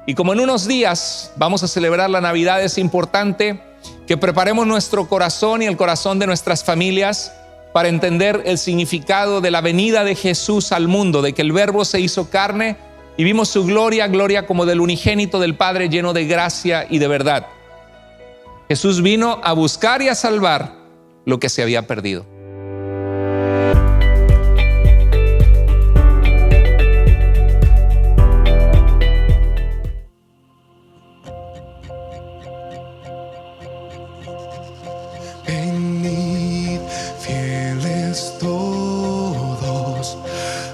Y como en unos días vamos a celebrar la Navidad, es importante que preparemos nuestro corazón y el corazón de nuestras familias para entender el significado de la venida de Jesús al mundo, de que el Verbo se hizo carne y vimos su gloria, gloria como del unigénito del Padre, lleno de gracia y de verdad. Jesús vino a buscar y a salvar lo que se había perdido. Venid, fieles todos,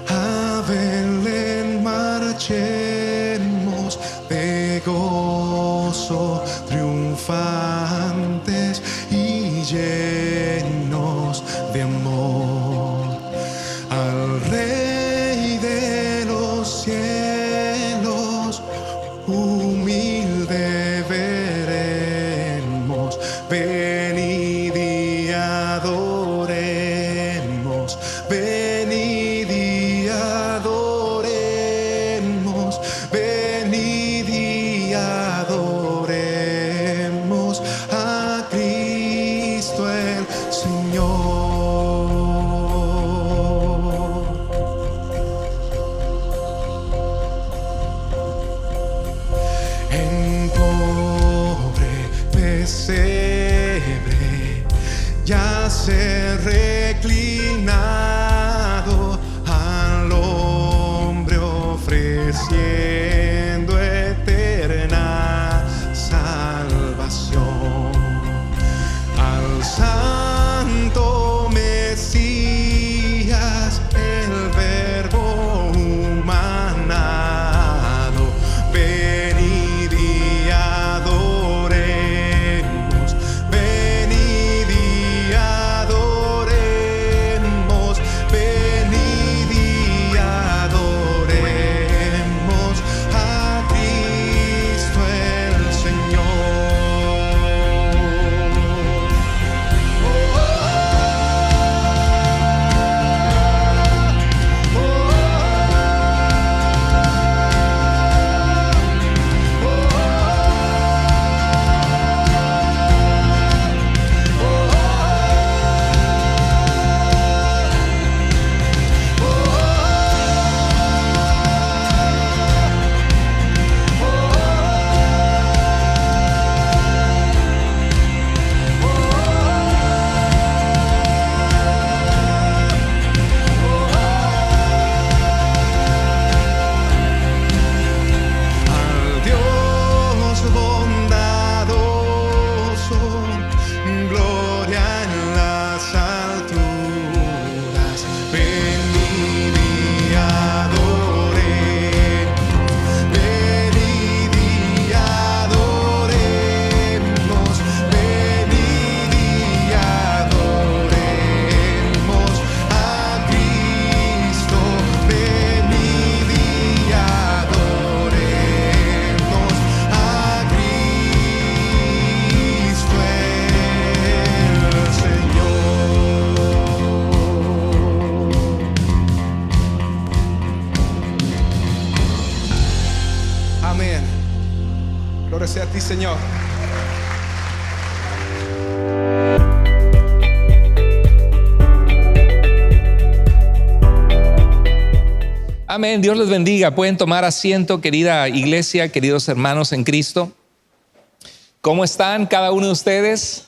a Belén marchemos de gozo, triunfantes y llenos de amor, al Rey de los cielos, humilde veremos. Venid y adoremos, venid y adoremos, venid y adoremos a Cristo el Señor. En pobre pesebre yace reclinado, al hombre ofreciendo eterna salvación, al santo Mesías, el Verbo humanado. Venid y adoremos, venid y adoremos, venid y adoremos a Cristo el Señor. Al Dios bondadoso, gloria en las alturas. Venid y adoremos, venid y adoremos, venid y adoremos a Cristo. Venid y adoremos a Cristo el Señor. Amén. Gloria sea a ti, Señor. Amén, Dios les bendiga. Pueden tomar asiento, querida iglesia, queridos hermanos en Cristo. ¿Cómo están cada uno de ustedes?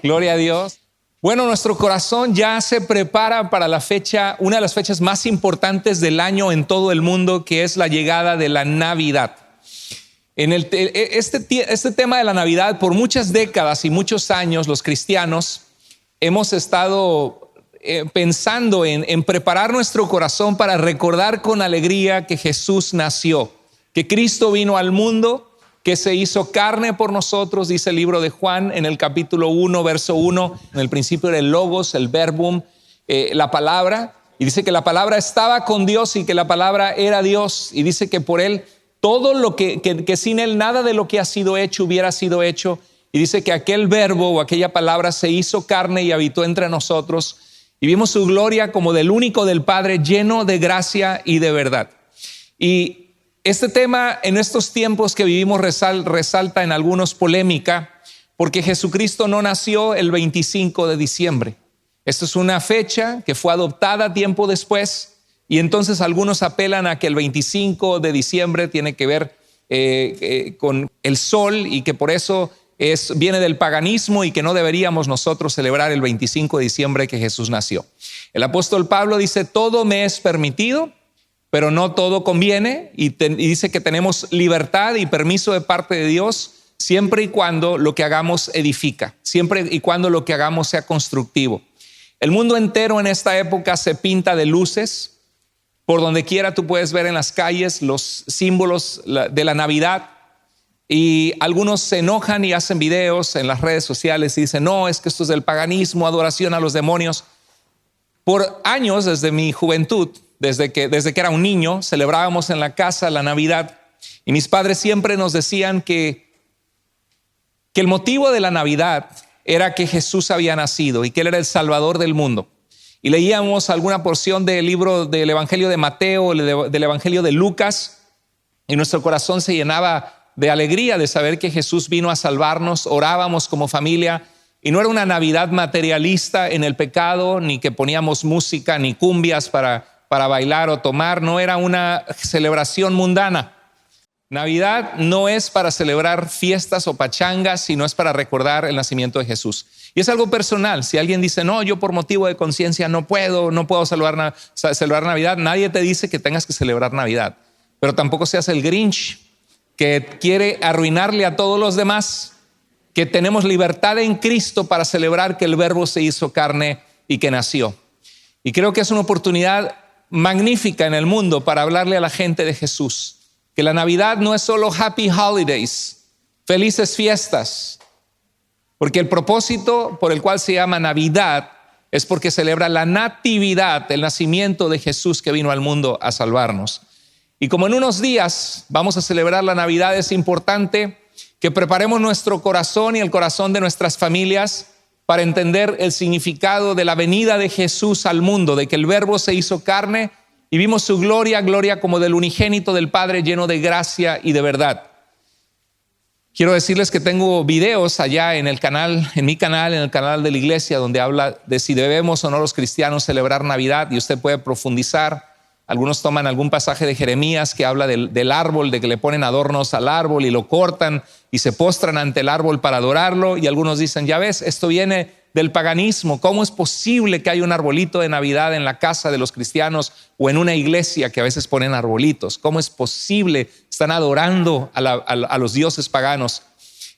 Gloria a Dios. Bueno, nuestro corazón ya se prepara para la fecha, una de las fechas más importantes del año en todo el mundo, que es la llegada de la Navidad. Este tema de la Navidad, por muchas décadas y muchos años, los cristianos hemos estado pensando en preparar nuestro corazón para recordar con alegría que Jesús nació, que Cristo vino al mundo, que se hizo carne por nosotros, dice el libro de Juan en el capítulo 1, verso 1. En el principio era el Logos, el Verbum, la palabra, y dice que la palabra estaba con Dios y que la palabra era Dios, y dice que por Él todo lo que sin Él nada de lo que ha sido hecho hubiera sido hecho, y dice que aquel verbo o aquella palabra se hizo carne y habitó entre nosotros, y vimos su gloria como del único del Padre, lleno de gracia y de verdad. Y Este tema en estos tiempos que vivimos resalta en algunos polémica porque Jesucristo no nació el 25 de diciembre. Esta es una fecha que fue adoptada tiempo después y entonces algunos apelan a que el 25 de diciembre tiene que ver con el sol y que por eso viene del paganismo y que no deberíamos nosotros celebrar el 25 de diciembre que Jesús nació. El apóstol Pablo dice: todo me es permitido, pero no todo conviene, y dice que tenemos libertad y permiso de parte de Dios siempre y cuando lo que hagamos edifica, siempre y cuando lo que hagamos sea constructivo. El mundo entero en esta época se pinta de luces. Por donde quiera tú puedes ver en las calles los símbolos de la Navidad, y algunos se enojan y hacen videos en las redes sociales y dicen: no, es que esto es del paganismo, adoración a los demonios. Por años, desde mi juventud, desde que era un niño, celebrábamos en la casa la Navidad, y mis padres siempre nos decían que el motivo de la Navidad era que Jesús había nacido y que Él era el Salvador del mundo. Y leíamos alguna porción del libro del Evangelio de Mateo, del Evangelio de Lucas, y nuestro corazón se llenaba de alegría de saber que Jesús vino a salvarnos. Orábamos como familia, y no era una Navidad materialista en el pecado, ni que poníamos música, ni cumbias para bailar o tomar. No era una celebración mundana. Navidad no es para celebrar fiestas o pachangas, sino es para recordar el nacimiento de Jesús. Y es algo personal. Si alguien dice: no, yo por motivo de conciencia no puedo celebrar Navidad, nadie te dice que tengas que celebrar Navidad. Pero tampoco seas el Grinch que quiere arruinarle a todos los demás, que tenemos libertad en Cristo para celebrar que el Verbo se hizo carne y que nació. Y creo que es una oportunidad magnífica en el mundo para hablarle a la gente de Jesús. Que la Navidad no es solo happy holidays, felices fiestas, porque el propósito por el cual se llama Navidad es porque celebra la natividad, el nacimiento de Jesús que vino al mundo a salvarnos. Y como en unos días vamos a celebrar la Navidad, es importante que preparemos nuestro corazón y el corazón de nuestras familias para entender el significado de la venida de Jesús al mundo, de que el Verbo se hizo carne y vimos su gloria como del unigénito del Padre, lleno de gracia y de verdad. Quiero decirles que tengo videos allá en el canal, en mi canal, en el canal de la iglesia, donde habla de si debemos o no los cristianos celebrar Navidad, y usted puede profundizar. Algunos toman algún pasaje de Jeremías que habla del árbol, de que le ponen adornos al árbol y lo cortan y se postran ante el árbol para adorarlo, y algunos dicen: ya ves, esto viene del paganismo. ¿Cómo es posible que haya un arbolito de Navidad en la casa de los cristianos o en una iglesia que a veces ponen arbolitos? ¿Cómo es posible? Están adorando a los dioses paganos.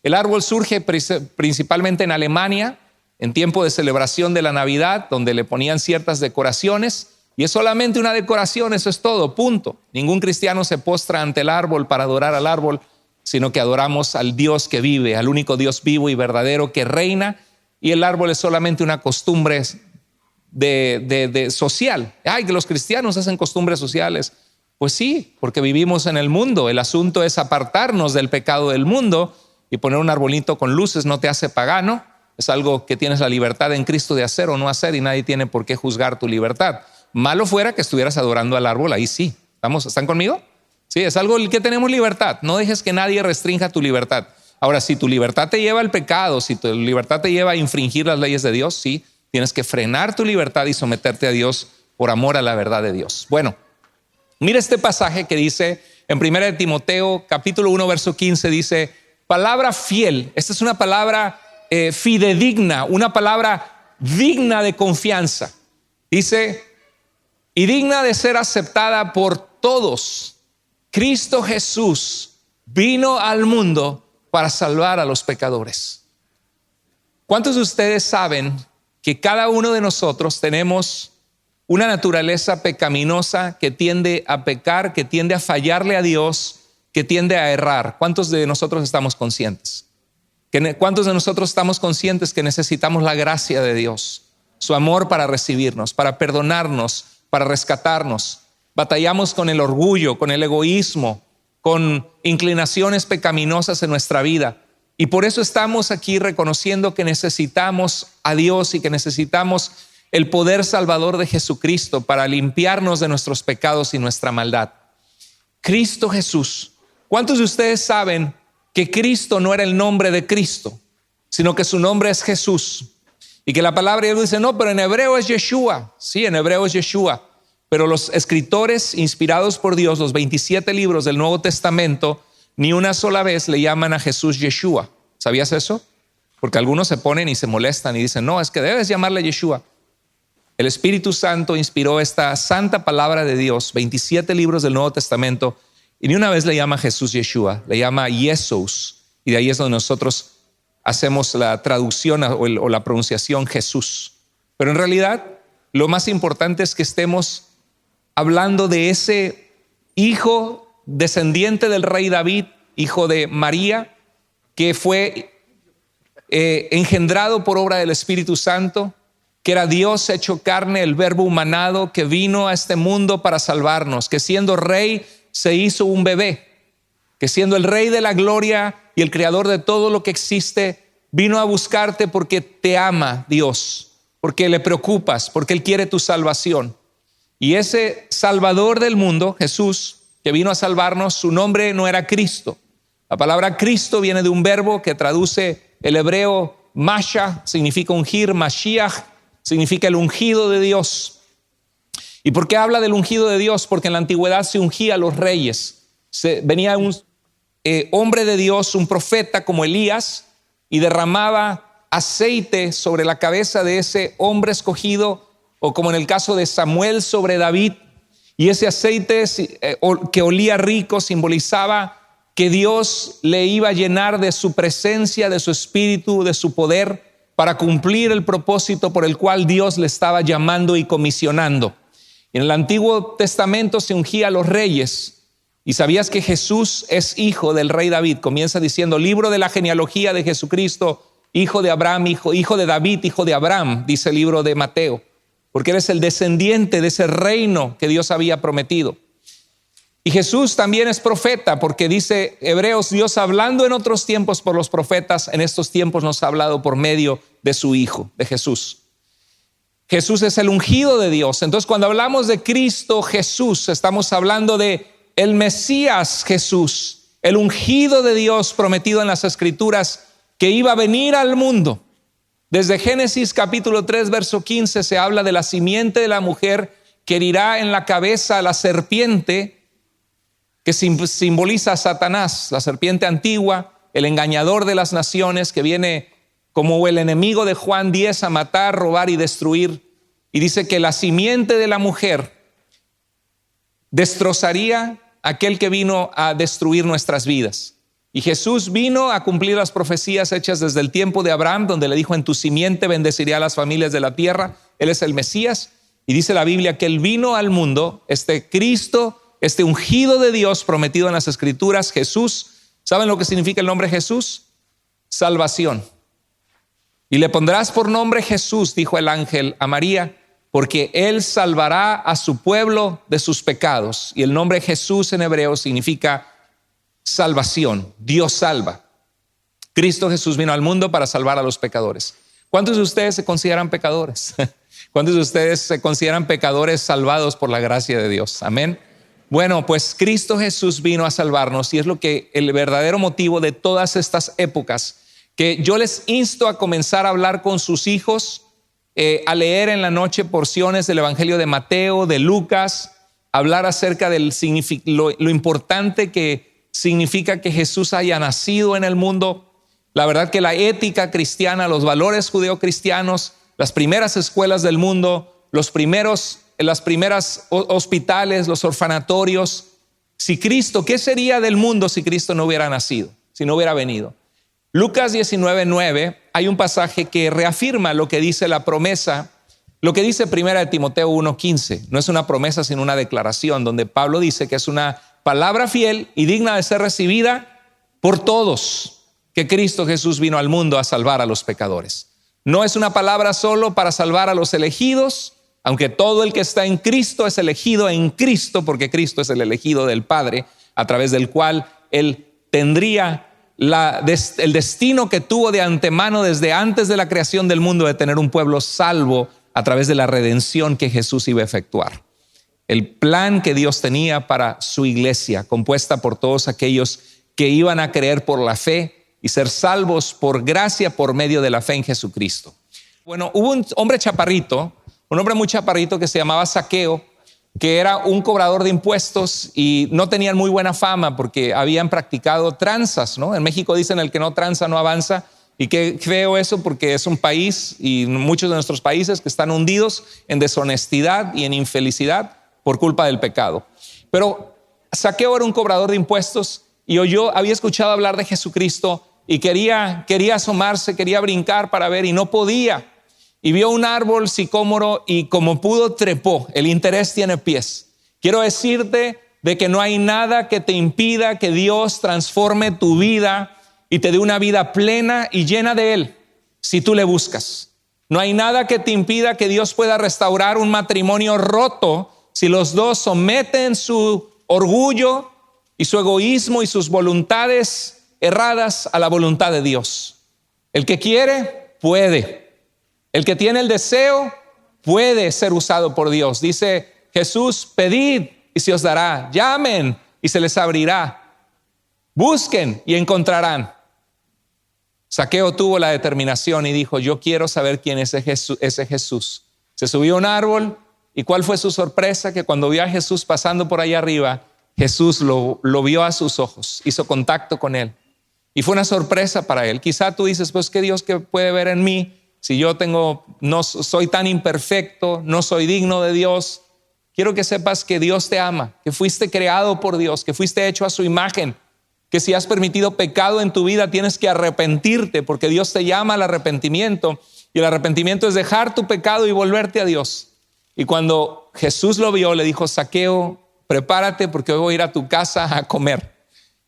El árbol surge principalmente en Alemania, en tiempo de celebración de la Navidad, donde le ponían ciertas decoraciones, y es solamente una decoración, eso es todo, punto. Ningún cristiano se postra ante el árbol para adorar al árbol, sino que adoramos al Dios que vive, al único Dios vivo y verdadero que reina. Y el árbol es solamente una costumbre de social. Ay, que los cristianos hacen costumbres sociales. Pues sí, porque vivimos en el mundo. El asunto es apartarnos del pecado del mundo, y poner un arbolito con luces no te hace pagano. Es algo que tienes la libertad en Cristo de hacer o no hacer, y nadie tiene por qué juzgar tu libertad. Malo fuera que estuvieras adorando al árbol, ahí sí. ¿Están conmigo? Sí, es algo que tenemos libertad. No dejes que nadie restrinja tu libertad. Ahora, si tu libertad te lleva al pecado, si tu libertad te lleva a infringir las leyes de Dios, sí, tienes que frenar tu libertad y someterte a Dios por amor a la verdad de Dios. Bueno, mira este pasaje que dice en 1 Timoteo capítulo 1 verso 15, dice: palabra fiel. Esta es una palabra fidedigna, una palabra digna de confianza. Dice: y digna de ser aceptada por todos. Cristo Jesús vino al mundo para salvar a los pecadores. ¿Cuántos de ustedes saben que cada uno de nosotros tenemos una naturaleza pecaminosa que tiende a pecar, que tiende a fallarle a Dios, que tiende a errar? ¿Cuántos de nosotros estamos conscientes? ¿Cuántos de nosotros estamos conscientes que necesitamos la gracia de Dios, su amor para recibirnos, para perdonarnos, para rescatarnos? Batallamos con el orgullo, con el egoísmo, con inclinaciones pecaminosas en nuestra vida. Y por eso estamos aquí reconociendo que necesitamos a Dios y que necesitamos el poder salvador de Jesucristo para limpiarnos de nuestros pecados y nuestra maldad. Cristo Jesús. ¿Cuántos de ustedes saben que Cristo no era el nombre de Cristo, sino que su nombre es Jesús? Y que la palabra dice, no, pero en hebreo es Yeshua. Sí, en hebreo es Yeshua. Pero los escritores inspirados por Dios, los 27 libros del Nuevo Testamento, ni una sola vez le llaman a Jesús Yeshua. ¿Sabías eso? Porque algunos se ponen y se molestan y dicen, no, es que debes llamarle Yeshua. El Espíritu Santo inspiró esta santa palabra de Dios, 27 libros del Nuevo Testamento, y ni una vez le llama a Jesús Yeshua, le llama Jesús, y de ahí es donde nosotros hacemos la traducción o la pronunciación Jesús. Pero en realidad lo más importante es que estemos hablando de ese hijo descendiente del rey David, hijo de María, que fue engendrado por obra del Espíritu Santo, que era Dios hecho carne, el verbo humanado, que vino a este mundo para salvarnos, que siendo rey se hizo un bebé, que siendo el rey de la gloria y el creador de todo lo que existe, vino a buscarte porque te ama Dios, porque le preocupas, porque Él quiere tu salvación. Y ese Salvador del mundo, Jesús, que vino a salvarnos, su nombre no era Cristo. La palabra Cristo viene de un verbo que traduce el hebreo Masha, significa ungir, Mashiach, significa el ungido de Dios. ¿Y por qué habla del ungido de Dios? Porque en la antigüedad se ungía a los reyes. Venía un hombre de Dios, un profeta como Elías, y derramaba aceite sobre la cabeza de ese hombre escogido, o como en el caso de Samuel sobre David. Y ese aceite que olía rico simbolizaba que Dios le iba a llenar de su presencia, de su espíritu, de su poder, para cumplir el propósito por el cual Dios le estaba llamando y comisionando. En el Antiguo Testamento se ungía a los reyes. ¿Y sabías que Jesús es hijo del rey David? Comienza diciendo, libro de la genealogía de Jesucristo, hijo de Abraham, hijo de David, hijo de Abraham, dice el libro de Mateo, porque eres el descendiente de ese reino que Dios había prometido. Y Jesús también es profeta, porque dice Hebreos, Dios hablando en otros tiempos por los profetas, en estos tiempos nos ha hablado por medio de su Hijo, de Jesús. Jesús es el ungido de Dios. Entonces, cuando hablamos de Cristo Jesús, estamos hablando de el Mesías Jesús, el ungido de Dios prometido en las Escrituras, que iba a venir al mundo. Desde Génesis capítulo 3, verso 15, se habla de la simiente de la mujer que herirá en la cabeza a la serpiente, que simboliza a Satanás, la serpiente antigua, el engañador de las naciones, que viene como el enemigo de Juan 10 a matar, robar y destruir. Y dice que la simiente de la mujer destrozaría a aquel que vino a destruir nuestras vidas. Y Jesús vino a cumplir las profecías hechas desde el tiempo de Abraham, donde le dijo, en tu simiente bendeciré a las familias de la tierra. Él es el Mesías. Y dice la Biblia que Él vino al mundo, este Cristo, este ungido de Dios prometido en las Escrituras, Jesús. ¿Saben lo que significa el nombre Jesús? Salvación. Y le pondrás por nombre Jesús, dijo el ángel a María, porque Él salvará a su pueblo de sus pecados. Y el nombre Jesús en hebreo significa salvación. Dios salva. Cristo Jesús vino al mundo para salvar a los pecadores. ¿Cuántos de ustedes se consideran pecadores? ¿Cuántos de ustedes se consideran pecadores salvados por la gracia de Dios? Amén. Bueno, pues Cristo Jesús vino a salvarnos, y es lo que el verdadero motivo de todas estas épocas, que yo les insto a comenzar a hablar con sus hijos, a leer en la noche porciones del Evangelio de Mateo, de Lucas, hablar acerca del lo importante que significa que Jesús haya nacido en el mundo. La verdad que la ética cristiana, los valores judeocristianos, las primeras escuelas del mundo, las primeras hospitales, los orfanatorios. Si Cristo, ¿qué sería del mundo si Cristo no hubiera nacido, si no hubiera venido? Lucas 19:9, hay un pasaje que reafirma lo que dice la promesa, lo que dice 1 Timoteo 1:15. No es una promesa, sino una declaración, donde Pablo dice que es una palabra fiel y digna de ser recibida por todos, que Cristo Jesús vino al mundo a salvar a los pecadores. No es una palabra solo para salvar a los elegidos, aunque todo el que está en Cristo es elegido en Cristo, porque Cristo es el elegido del Padre, a través del cual Él tendría el destino que tuvo de antemano desde antes de la creación del mundo, de tener un pueblo salvo a través de la redención que Jesús iba a efectuar. el plan que Dios tenía para su iglesia, compuesta por todos aquellos que iban a creer por la fe y ser salvos por gracia por medio de la fe en Jesucristo. Bueno, hubo un hombre chaparrito, un hombre muy chaparrito que se llamaba Zaqueo, que era un cobrador de impuestos y no tenían muy buena fama porque habían practicado tranzas, ¿no? En México dicen el que no tranza no avanza, y qué feo eso, porque es un país y muchos de nuestros países que están hundidos en deshonestidad y en infelicidad por culpa del pecado. Pero Zaqueo era un cobrador de impuestos y había escuchado hablar de Jesucristo y quería asomarse, quería brincar para ver y no podía. Y vio un árbol sicómoro y como pudo trepó. El interés tiene pies. Quiero decirte de que no hay nada que te impida que Dios transforme tu vida y te dé una vida plena y llena de Él si tú le buscas. No hay nada que te impida que Dios pueda restaurar un matrimonio roto si los dos someten su orgullo y su egoísmo y sus voluntades erradas a la voluntad de Dios. El que quiere, puede. El que tiene el deseo, puede ser usado por Dios. Dice Jesús, pedid y se os dará. Llamen y se les abrirá. Busquen y encontrarán. Zaqueo tuvo la determinación y dijo, yo quiero saber quién es ese Jesús. Se subió a un árbol y ¿cuál fue su sorpresa? Que cuando vio a Jesús pasando por ahí arriba, Jesús lo vio a sus ojos, hizo contacto con él. Y fue una sorpresa para él. Quizá tú dices, pues ¿qué Dios que puede ver en mí? Si yo no soy tan imperfecto, no soy digno de Dios. Quiero que sepas que Dios te ama, que fuiste creado por Dios, que fuiste hecho a su imagen, que si has permitido pecado en tu vida tienes que arrepentirte porque Dios te llama al arrepentimiento y el arrepentimiento es dejar tu pecado y volverte a Dios. Y cuando Jesús lo vio, le dijo, Zaqueo, prepárate porque hoy voy a ir a tu casa a comer.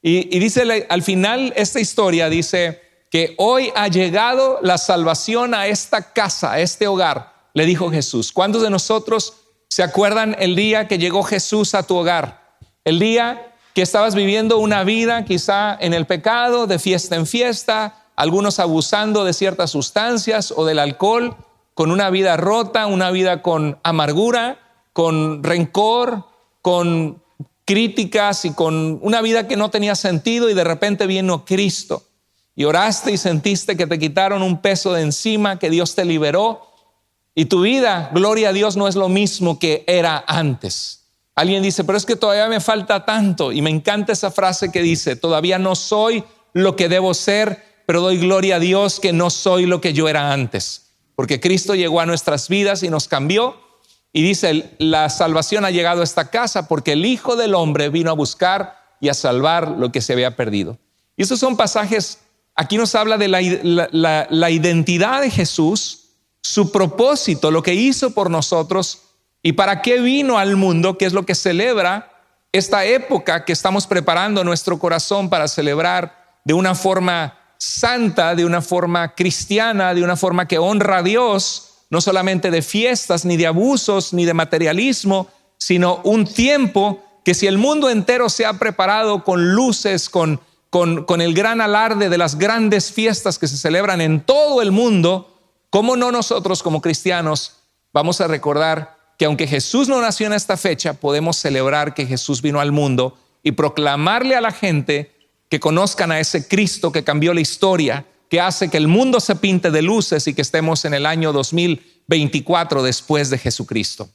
Y dice al final esta historia, dice que hoy ha llegado la salvación a esta casa, a este hogar, le dijo Jesús. ¿Cuántos de nosotros se acuerdan el día que llegó Jesús a tu hogar? El día que estabas viviendo una vida quizá en el pecado, de fiesta en fiesta, algunos abusando de ciertas sustancias o del alcohol, con una vida rota, una vida con amargura, con rencor, con críticas y con una vida que no tenía sentido, y de repente vino Cristo y oraste y sentiste que te quitaron un peso de encima, que Dios te liberó y tu vida, gloria a Dios, no es lo mismo que era antes. Alguien dice, pero es que todavía me falta tanto, y me encanta esa frase que dice, todavía no soy lo que debo ser, pero doy gloria a Dios que no soy lo que yo era antes, porque Cristo llegó a nuestras vidas y nos cambió. Y dice, la salvación ha llegado a esta casa porque el Hijo del Hombre vino a buscar y a salvar lo que se había perdido. Y estos son pasajes, aquí nos habla de la identidad de Jesús, su propósito, lo que hizo por nosotros y para qué vino al mundo, que es lo que celebra esta época que estamos preparando nuestro corazón para celebrar de una forma santa, de una forma cristiana, de una forma que honra a Dios. No solamente de fiestas, ni de abusos, ni de materialismo, sino un tiempo que si el mundo entero se ha preparado con luces, con el gran alarde de las grandes fiestas que se celebran en todo el mundo, ¿cómo no nosotros como cristianos vamos a recordar que aunque Jesús no nació en esta fecha, podemos celebrar que Jesús vino al mundo y proclamarle a la gente que conozcan a ese Cristo que cambió la historia, que hace que el mundo se pinte de luces y que estemos en el año 2024 después de Jesucristo?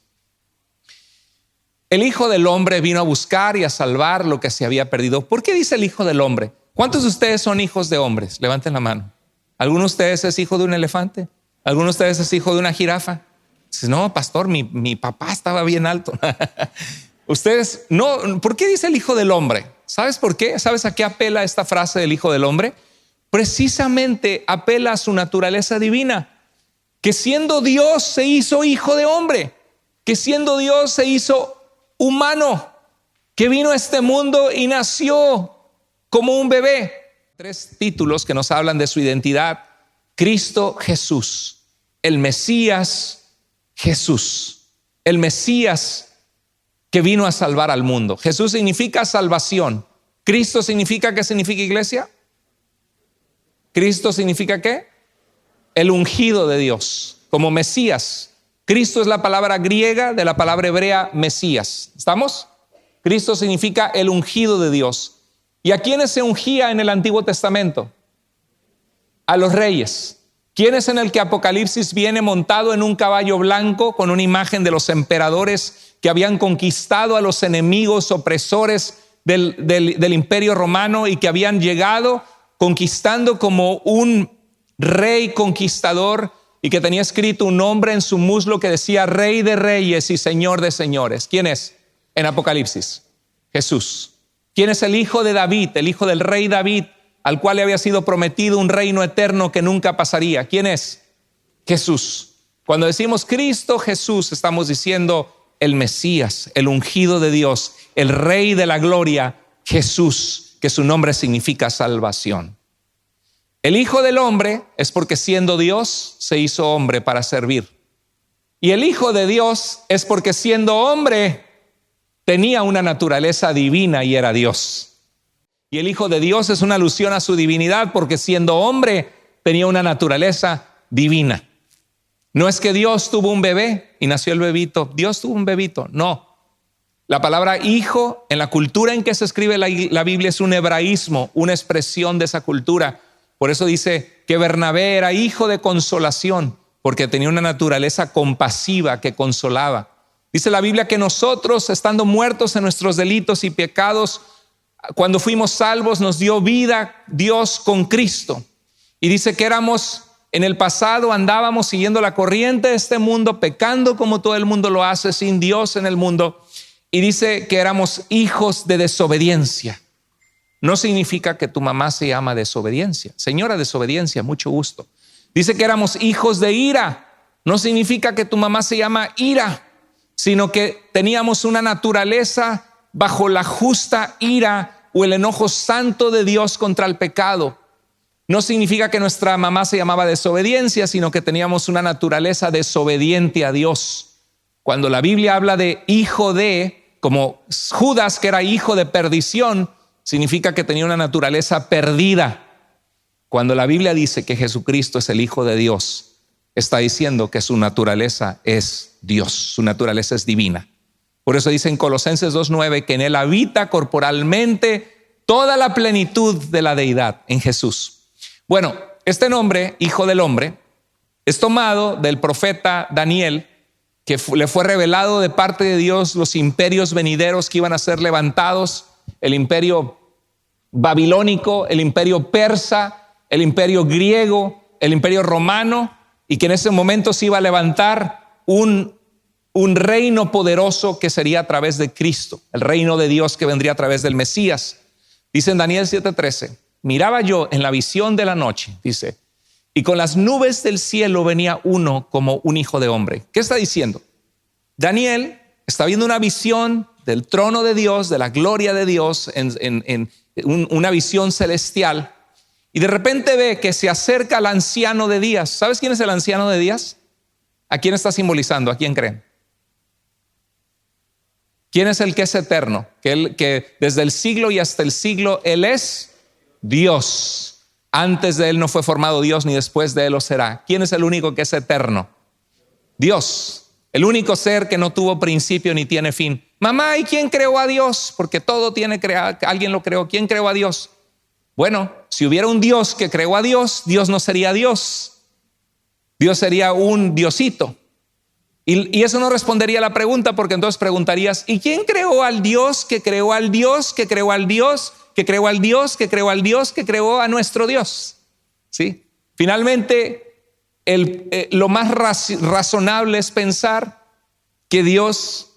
El Hijo del Hombre vino a buscar y a salvar lo que se había perdido. ¿Por qué dice el Hijo del Hombre? ¿Cuántos de ustedes son hijos de hombres? Levanten la mano. ¿Alguno de ustedes es hijo de un elefante? ¿Alguno de ustedes es hijo de una jirafa? Dice, no, pastor, mi papá estaba bien alto. Ustedes, no, ¿por qué dice el Hijo del Hombre? ¿Sabes por qué? ¿Sabes a qué apela esta frase del Hijo del Hombre? Precisamente apela a su naturaleza divina, que siendo Dios se hizo hijo de hombre, que siendo Dios se hizo humano, que vino a este mundo y nació como un bebé. 3 títulos que nos hablan de su identidad: Cristo Jesús, el Mesías Jesús, el Mesías que vino a salvar al mundo. Jesús significa salvación. Cristo significa, ¿qué significa, iglesia? Cristo significa ¿qué? El ungido de Dios, como Mesías. Cristo es la palabra griega de la palabra hebrea Mesías. ¿Estamos? Cristo significa el ungido de Dios. ¿Y a quiénes se ungía en el Antiguo Testamento? A los reyes. ¿Quién es en el que Apocalipsis viene montado en un caballo blanco con una imagen de los emperadores que habían conquistado a los enemigos opresores del imperio romano y que habían llegado conquistando como un rey conquistador y que tenía escrito un nombre en su muslo que decía Rey de Reyes y Señor de Señores? ¿Quién es en Apocalipsis? Jesús. ¿Quién es el hijo de David, el hijo del rey David, al cual le había sido prometido un reino eterno que nunca pasaría? ¿Quién es? Jesús. Cuando decimos Cristo Jesús, estamos diciendo el Mesías, el ungido de Dios, el Rey de la gloria, Jesús, que su nombre significa salvación. El Hijo del Hombre es porque siendo Dios se hizo hombre para servir. Y el Hijo de Dios es porque siendo hombre tenía una naturaleza divina y era Dios. Y el Hijo de Dios es una alusión a su divinidad porque siendo hombre tenía una naturaleza divina. No es que Dios tuvo un bebé y nació el bebito. Dios tuvo un bebito, no. La palabra hijo en la cultura en que se escribe la Biblia es un hebraísmo, una expresión de esa cultura. Por eso dice que Bernabé era hijo de consolación, porque tenía una naturaleza compasiva que consolaba. Dice la Biblia que nosotros, estando muertos en nuestros delitos y pecados, cuando fuimos salvos, nos dio vida Dios con Cristo. Y dice que éramos, en el pasado andábamos siguiendo la corriente de este mundo, pecando como todo el mundo lo hace, sin Dios en el mundo. Y dice que éramos hijos de desobediencia. No significa que tu mamá se llama desobediencia. Señora desobediencia, mucho gusto. Dice que éramos hijos de ira. No significa que tu mamá se llama ira, sino que teníamos una naturaleza bajo la justa ira o el enojo santo de Dios contra el pecado. No significa que nuestra mamá se llamaba desobediencia, sino que teníamos una naturaleza desobediente a Dios. Cuando la Biblia habla de hijo de, como Judas, que era hijo de perdición, significa que tenía una naturaleza perdida. Cuando la Biblia dice que Jesucristo es el Hijo de Dios, está diciendo que su naturaleza es Dios, su naturaleza es divina. Por eso dice en Colosenses 2:9 que en Él habita corporalmente toda la plenitud de la deidad, en Jesús. Bueno, este nombre, Hijo del Hombre, es tomado del profeta Daniel, que le fue revelado de parte de Dios los imperios venideros que iban a ser levantados: el imperio babilónico, el imperio persa, el imperio griego, el imperio romano, y que en ese momento se iba a levantar un reino poderoso que sería a través de Cristo, el reino de Dios que vendría a través del Mesías. Dice en Daniel 7:13, miraba yo en la visión de la noche, dice, y con las nubes del cielo venía uno como un hijo de hombre. ¿Qué está diciendo? Daniel está viendo una visión del trono de Dios, de la gloria de Dios, en una visión celestial, y de repente ve que se acerca al anciano de días. ¿Sabes quién es el anciano de días? ¿A quién está simbolizando? ¿A quién creen? ¿Quién es el que es eterno? Que desde el siglo y hasta el siglo Él es Dios. Antes de Él no fue formado Dios, ni después de Él lo será. ¿Quién es el único que es eterno? Dios. El único ser que no tuvo principio ni tiene fin. Mamá, ¿y quién creó a Dios? Porque todo tiene creado, alguien lo creó. ¿Quién creó a Dios? Bueno, si hubiera un Dios que creó a Dios, Dios no sería Dios. Dios sería un diosito. Y eso no respondería a la pregunta, porque entonces preguntarías, ¿y quién creó al Dios que creó al Dios que creó al Dios que creó al Dios que creó al Dios que creó a nuestro Dios? ¿Sí? Finalmente, lo más razonable es pensar que Dios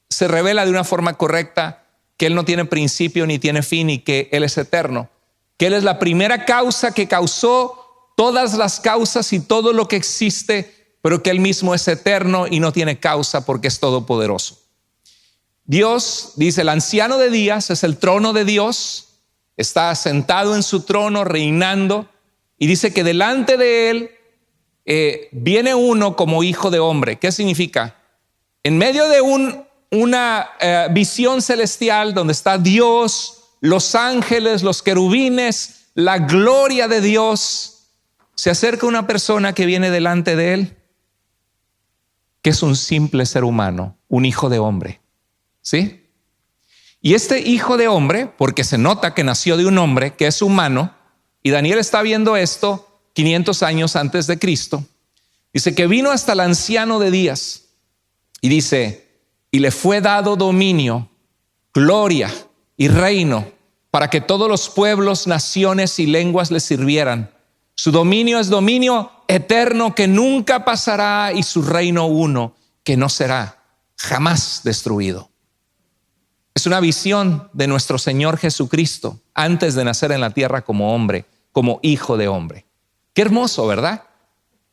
se revela de una forma correcta, que Él no tiene principio ni tiene fin y que Él es eterno, que Él es la primera causa que causó todas las causas y todo lo que existe, pero que Él mismo es eterno y no tiene causa porque es todopoderoso. Dios, dice, el anciano de días es el trono de Dios, está sentado en su trono reinando, y dice que delante de Él viene uno como hijo de hombre. ¿Qué significa? En medio de una visión celestial donde está Dios, los ángeles, los querubines, la gloria de Dios, se acerca una persona que viene delante de Él que es un simple ser humano, un hijo de hombre. ¿Sí? Y este hijo de hombre, porque se nota que nació de un hombre que es humano, y Daniel está viendo esto 500 años antes de Cristo, dice que vino hasta el anciano de días y dice, y le fue dado dominio, gloria y reino para que todos los pueblos, naciones y lenguas le sirvieran. Su dominio es dominio eterno que nunca pasará y su reino uno que no será jamás destruido. Es una visión de nuestro Señor Jesucristo antes de nacer en la tierra como hombre, como hijo de hombre. Qué hermoso, ¿verdad?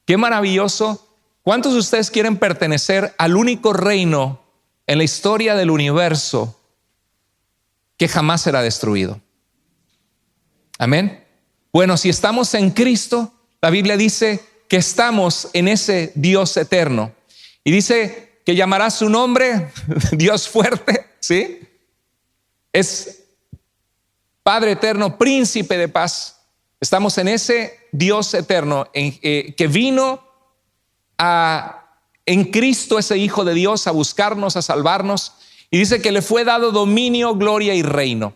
Qué maravilloso. ¿Cuántos de ustedes quieren pertenecer al único reino en la historia del universo que jamás será destruido? Amén. Bueno, si estamos en Cristo, la Biblia dice que estamos en ese Dios eterno. Y dice que llamará su nombre Dios fuerte, ¿sí? Es Padre eterno, príncipe de paz. Estamos en ese Dios eterno que vino en Cristo, ese Hijo de Dios, a buscarnos, a salvarnos. Y dice que le fue dado dominio, gloria y reino.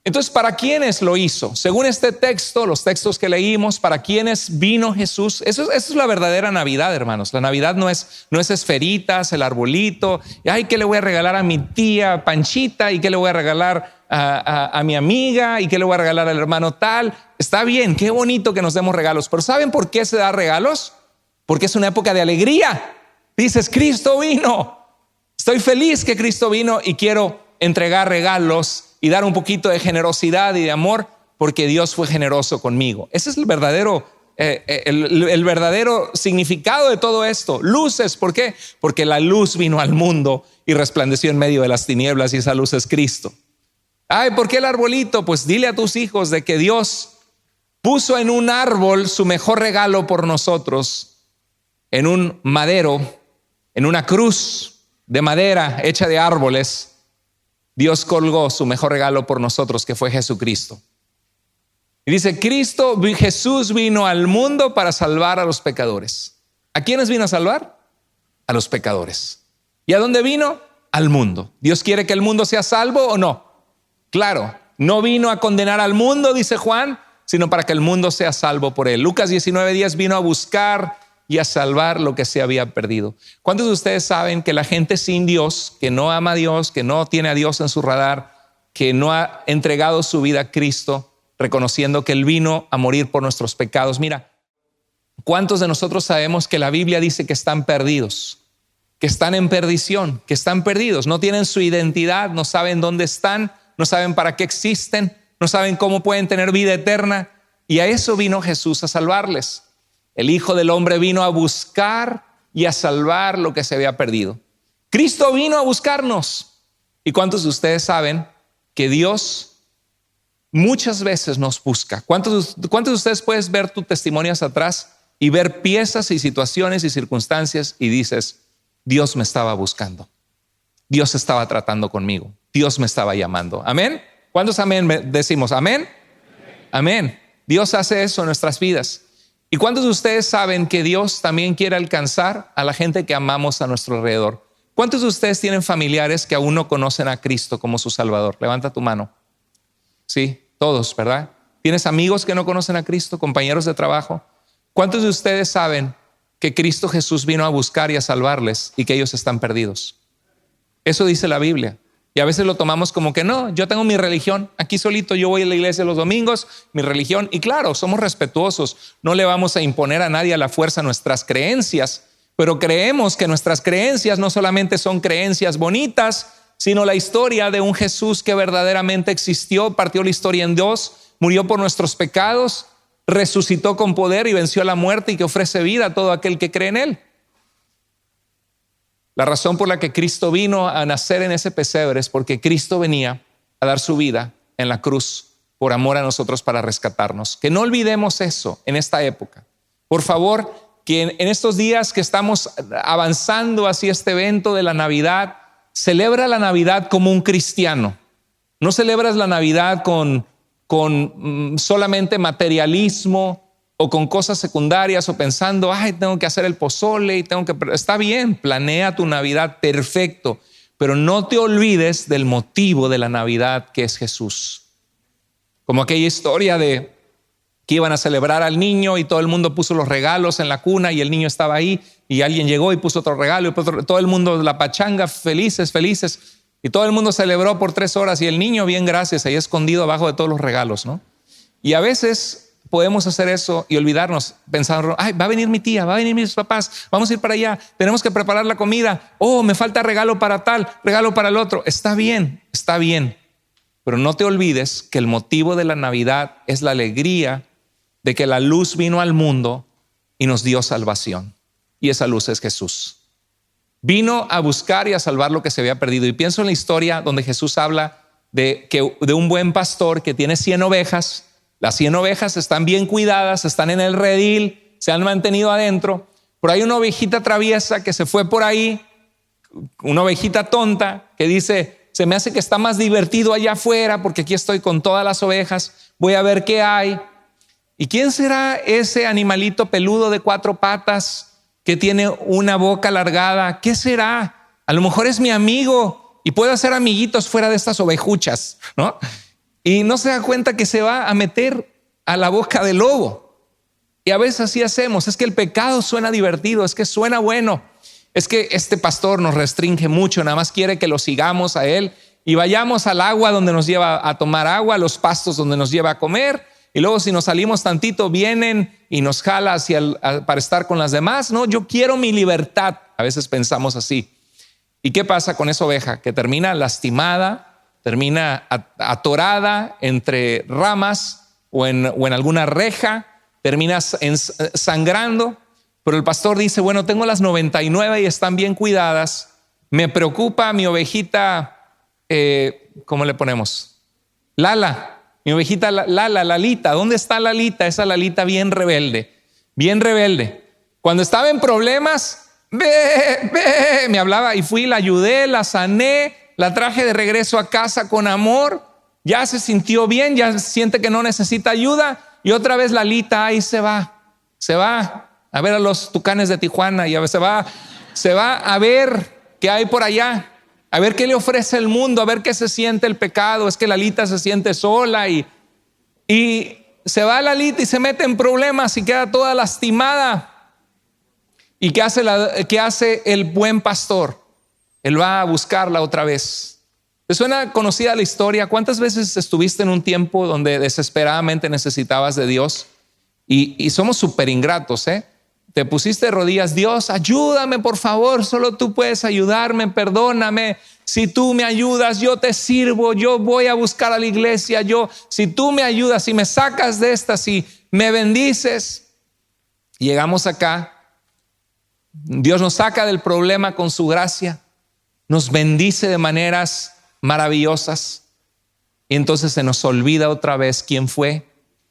Entonces, ¿para quiénes lo hizo? Según este texto, los textos que leímos, ¿para quiénes vino Jesús? Eso es la verdadera Navidad, hermanos. La Navidad no es esferitas, el arbolito. Ay, ¿qué le voy a regalar a mi tía Panchita? ¿Y qué le voy a regalar a mi amiga? ¿Y qué le voy a regalar al hermano tal? Está bien, qué bonito que nos demos regalos. Pero ¿saben por qué se da regalos? Porque es una época de alegría. Dices, Cristo vino. Estoy feliz que Cristo vino y quiero entregar regalos y dar un poquito de generosidad y de amor porque Dios fue generoso conmigo. Ese es el verdadero significado de todo esto. Luces, ¿por qué? Porque la luz vino al mundo y resplandeció en medio de las tinieblas y esa luz es Cristo. Ay, ¿por qué el arbolito? Pues dile a tus hijos de que Dios puso en un árbol su mejor regalo por nosotros, en un madero, en una cruz de madera hecha de árboles. Dios colgó su mejor regalo por nosotros, que fue Jesucristo. Y dice, Jesús vino al mundo para salvar a los pecadores. ¿A quiénes vino a salvar? A los pecadores. ¿Y a dónde vino? Al mundo. ¿Dios quiere que el mundo sea salvo o no? Claro, no vino a condenar al mundo, dice Juan, sino para que el mundo sea salvo por él. Lucas 19:10 vino a buscar y a salvar lo que se había perdido. ¿Cuántos de ustedes saben que la gente sin Dios, que no ama a Dios, que no tiene a Dios en su radar, que no ha entregado su vida a Cristo, reconociendo que Él vino a morir por nuestros pecados? Mira, ¿cuántos de nosotros sabemos que la Biblia dice que están perdidos, que están en perdición, que están perdidos? No tienen su identidad, no saben dónde están, no saben para qué existen, no saben cómo pueden tener vida eterna. Y a eso vino Jesús, a salvarles. El Hijo del Hombre vino a buscar y a salvar lo que se había perdido. Cristo vino a buscarnos. ¿Y cuántos de ustedes saben que Dios muchas veces nos busca? ¿Cuántos de ustedes puedes ver tu testimonio hacia atrás y ver piezas y situaciones y circunstancias y dices, Dios me estaba buscando, Dios estaba tratando conmigo, Dios me estaba llamando? ¿Amén? ¿Cuántos amén decimos? ¿Amén? Amén. Dios hace eso en nuestras vidas. ¿Y cuántos de ustedes saben que Dios también quiere alcanzar a la gente que amamos a nuestro alrededor? ¿Cuántos de ustedes tienen familiares que aún no conocen a Cristo como su Salvador? Levanta tu mano. Sí, todos, ¿verdad? ¿Tienes amigos que no conocen a Cristo? ¿Compañeros de trabajo? ¿Cuántos de ustedes saben que Cristo Jesús vino a buscar y a salvarles y que ellos están perdidos? Eso dice la Biblia. Y a veces lo tomamos como que no, yo tengo mi religión, aquí solito yo voy a la iglesia los domingos, mi religión. Y claro, somos respetuosos, no le vamos a imponer a nadie a la fuerza nuestras creencias, pero creemos que nuestras creencias no solamente son creencias bonitas, sino la historia de un Jesús que verdaderamente existió, partió la historia en dos, murió por nuestros pecados, resucitó con poder y venció la muerte y que ofrece vida a todo aquel que cree en Él. La razón por la que Cristo vino a nacer en ese pesebre es porque Cristo venía a dar su vida en la cruz por amor a nosotros para rescatarnos. Que no olvidemos eso en esta época. Por favor, que en estos días que estamos avanzando hacia este evento de la Navidad, celebra la Navidad como un cristiano. No celebras la Navidad con solamente materialismo, o con cosas secundarias, o pensando, ay, tengo que hacer el pozole y está bien, planea tu Navidad, perfecto, pero no te olvides del motivo de la Navidad, que es Jesús. Como aquella historia de que iban a celebrar al niño y todo el mundo puso los regalos en la cuna y el niño estaba ahí y alguien llegó y puso otro regalo y todo el mundo, la pachanga, felices, y todo el mundo celebró por 3 horas y el niño, bien gracias, ahí escondido abajo de todos los regalos, ¿no? Y a veces podemos hacer eso y olvidarnos, pensando, ay, va a venir mi tía, va a venir mis papás, vamos a ir para allá, tenemos que preparar la comida, oh, me falta regalo para tal, regalo para el otro. Está bien, pero no te olvides que el motivo de la Navidad es la alegría de que la luz vino al mundo y nos dio salvación. Y esa luz es Jesús. Vino a buscar y a salvar lo que se había perdido. Y pienso en la historia donde Jesús habla de un buen pastor que tiene 100 ovejas. Las 100 ovejas están bien cuidadas, están en el redil, se han mantenido adentro. Pero hay una ovejita traviesa que se fue por ahí, una ovejita tonta que dice, se me hace que está más divertido allá afuera porque aquí estoy con todas las ovejas, voy a ver qué hay. ¿Y quién será ese animalito peludo de 4 patas que tiene una boca alargada? ¿Qué será? A lo mejor es mi amigo y puedo hacer amiguitos fuera de estas ovejuchas, ¿no? Y no se da cuenta que se va a meter a la boca del lobo. Y a veces así hacemos. Es que el pecado suena divertido, es que suena bueno. Es que este pastor nos restringe mucho, nada más quiere que lo sigamos a él y vayamos al agua donde nos lleva a tomar agua, a los pastos donde nos lleva a comer. Y luego si nos salimos tantito vienen y nos jala para estar con las demás. No, yo quiero mi libertad. A veces pensamos así. ¿Y qué pasa con esa oveja? Que termina lastimada, termina atorada entre ramas o en alguna reja, termina sangrando. Pero el pastor dice, bueno, tengo las 99 y están bien cuidadas. Me preocupa mi ovejita, ¿cómo le ponemos? Lala. Mi ovejita Lalita, ¿dónde está Lalita? Esa Lalita bien rebelde. Cuando estaba en problemas, me hablaba y fui, la ayudé, la sané, la traje de regreso a casa con amor. Ya se sintió bien, ya siente que no necesita ayuda. Y otra vez Lalita ahí se va a ver a los Tucanes de Tijuana y se va a ver qué hay por allá. A ver qué le ofrece el mundo, a ver qué se siente el pecado. Es que Lalita se siente sola y se va Lalita y se mete en problemas y queda toda lastimada. ¿Y qué hace el buen pastor? Él va a buscarla otra vez. ¿Te suena conocida la historia? ¿Cuántas veces estuviste en un tiempo donde desesperadamente necesitabas de Dios? Y somos súper ingratos, ¿eh? Te pusiste de rodillas, Dios, ayúdame por favor, solo tú puedes ayudarme, perdóname. Si tú me ayudas, yo te sirvo, yo voy a buscar a la iglesia, si tú me ayudas, si me sacas de esta, si me bendices. Llegamos acá, Dios nos saca del problema con su gracia, nos bendice de maneras maravillosas y entonces se nos olvida otra vez quién fue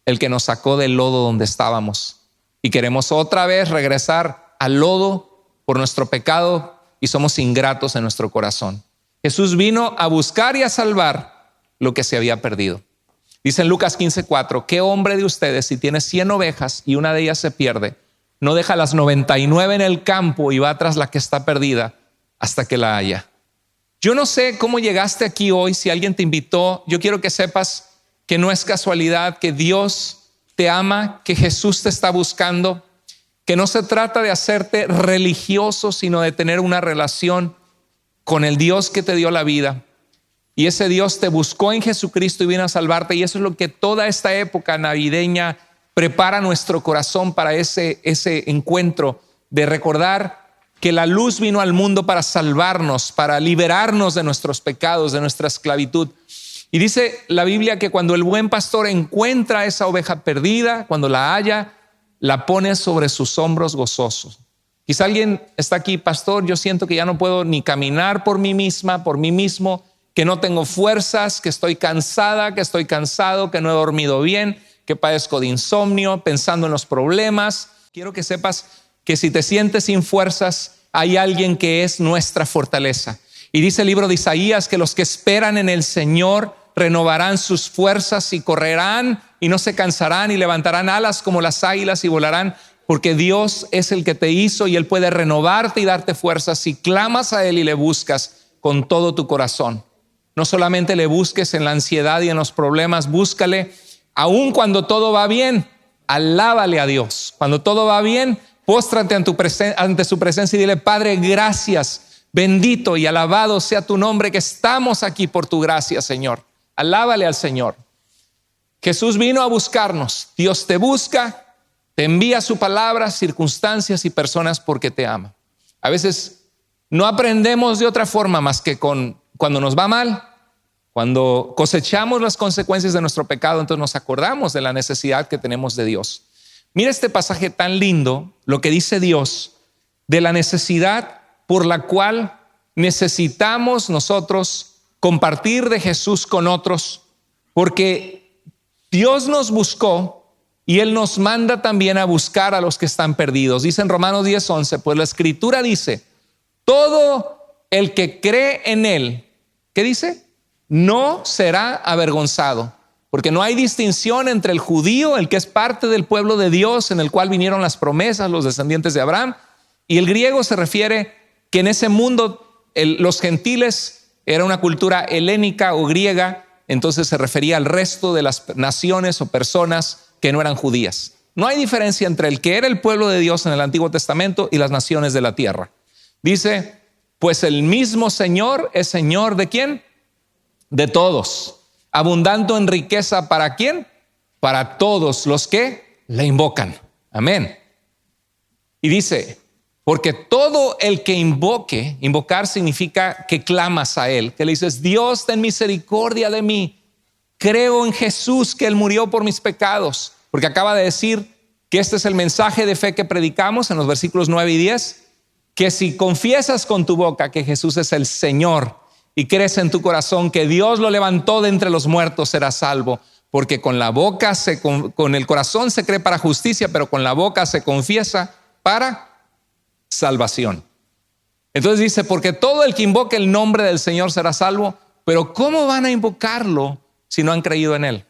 el que nos sacó del lodo donde estábamos. Y queremos otra vez regresar al lodo por nuestro pecado y somos ingratos en nuestro corazón. Jesús vino a buscar y a salvar lo que se había perdido. Dice en Lucas 15:4, ¿qué hombre de ustedes, si tiene 100 ovejas y una de ellas se pierde, no deja las 99 en el campo y va tras la que está perdida hasta que la haya? Yo no sé cómo llegaste aquí hoy, si alguien te invitó. Yo quiero que sepas que no es casualidad, que Dios te ama, que Jesús te está buscando, que no se trata de hacerte religioso, sino de tener una relación con el Dios que te dio la vida. Y ese Dios te buscó en Jesucristo y vino a salvarte. Y eso es lo que toda esta época navideña prepara nuestro corazón para ese encuentro de recordar que la luz vino al mundo para salvarnos, para liberarnos de nuestros pecados, de nuestra esclavitud. Y dice la Biblia que cuando el buen pastor encuentra esa oveja perdida, cuando la halla, la pone sobre sus hombros gozosos. Quizá alguien está aquí, pastor, yo siento que ya no puedo ni caminar por mí misma, por mí mismo, que no tengo fuerzas, que estoy cansada, que estoy cansado, que no he dormido bien, que padezco de insomnio, pensando en los problemas. Quiero que sepas que si te sientes sin fuerzas, hay alguien que es nuestra fortaleza. Y dice el libro de Isaías que los que esperan en el Señor renovarán sus fuerzas y correrán y no se cansarán y levantarán alas como las águilas y volarán, porque Dios es el que te hizo y Él puede renovarte y darte fuerzas si clamas a Él y le buscas con todo tu corazón. No solamente le busques en la ansiedad y en los problemas, búscale aun cuando todo va bien. Alábale a Dios. Cuando todo va bien, póstrate ante su presencia y dile: Padre, gracias, bendito y alabado sea tu nombre, que estamos aquí por tu gracia, Señor. Alábale al Señor. Jesús vino a buscarnos. Dios te busca, te envía su palabra, circunstancias y personas porque te ama. A veces no aprendemos de otra forma más que cuando nos va mal, cuando cosechamos las consecuencias de nuestro pecado, entonces nos acordamos de la necesidad que tenemos de Dios. Mira este pasaje tan lindo, lo que dice Dios, de la necesidad por la cual necesitamos nosotros compartir de Jesús con otros, porque Dios nos buscó y Él nos manda también a buscar a los que están perdidos. Dice en Romanos 10:11, pues la Escritura dice: todo el que cree en Él, ¿qué dice? No será avergonzado, porque no hay distinción entre el judío, el que es parte del pueblo de Dios, en el cual vinieron las promesas, los descendientes de Abraham, y el griego se refiere que en ese mundo los gentiles era una cultura helénica o griega, entonces se refería al resto de las naciones o personas que no eran judías. No hay diferencia entre el que era el pueblo de Dios en el Antiguo Testamento y las naciones de la tierra. Dice, pues el mismo Señor es Señor ¿de quién? De todos, abundando en riqueza ¿para quién? Para todos los que le invocan. Amén. Y dice, porque todo el que invocar significa que clamas a Él, que le dices: Dios, ten misericordia de mí, creo en Jesús, que Él murió por mis pecados, porque acaba de decir que este es el mensaje de fe que predicamos en los versículos 9 y 10, que si confiesas con tu boca que Jesús es el Señor y crees en tu corazón que Dios lo levantó de entre los muertos, serás salvo. Porque con la boca, con el corazón se cree para justicia, pero con la boca se confiesa para salvación. Entonces dice, porque todo el que invoque el nombre del Señor será salvo. Pero ¿cómo van a invocarlo si no han creído en Él?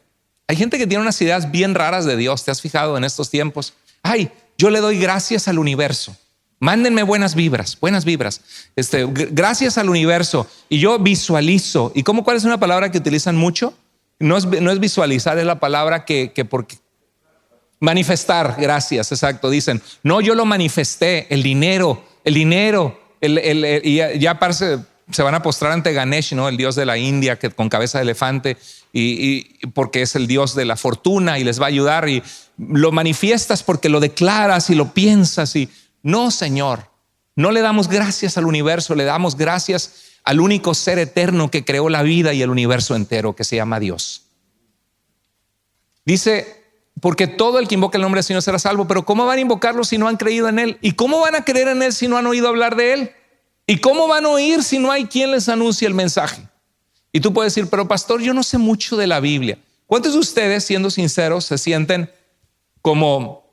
Hay gente que tiene unas ideas bien raras de Dios. ¿Te has fijado en estos tiempos? Ay, yo le doy gracias al universo. Mándenme buenas vibras. Gracias al universo. Y yo visualizo. ¿Y cuál es una palabra que utilizan mucho? No es visualizar, es la palabra que porque manifestar. Gracias, exacto. Dicen, no, yo lo manifesté. El dinero. Y ya parece, se van a postrar ante Ganesh, ¿no? El dios de la India, que con cabeza de elefante, y porque es el dios de la fortuna y les va a ayudar. Y lo manifiestas porque lo declaras y lo piensas. Y no, Señor, no le damos gracias al universo, le damos gracias al único ser eterno que creó la vida y el universo entero, que se llama Dios. Dice, porque todo el que invoca el nombre del Señor será salvo. Pero ¿cómo van a invocarlo si no han creído en Él? ¿Y cómo van a creer en Él si no han oído hablar de Él? ¿Y cómo van a oír si no hay quien les anuncie el mensaje? Y tú puedes decir, pero pastor, yo no sé mucho de la Biblia. ¿Cuántos de ustedes, siendo sinceros, se sienten como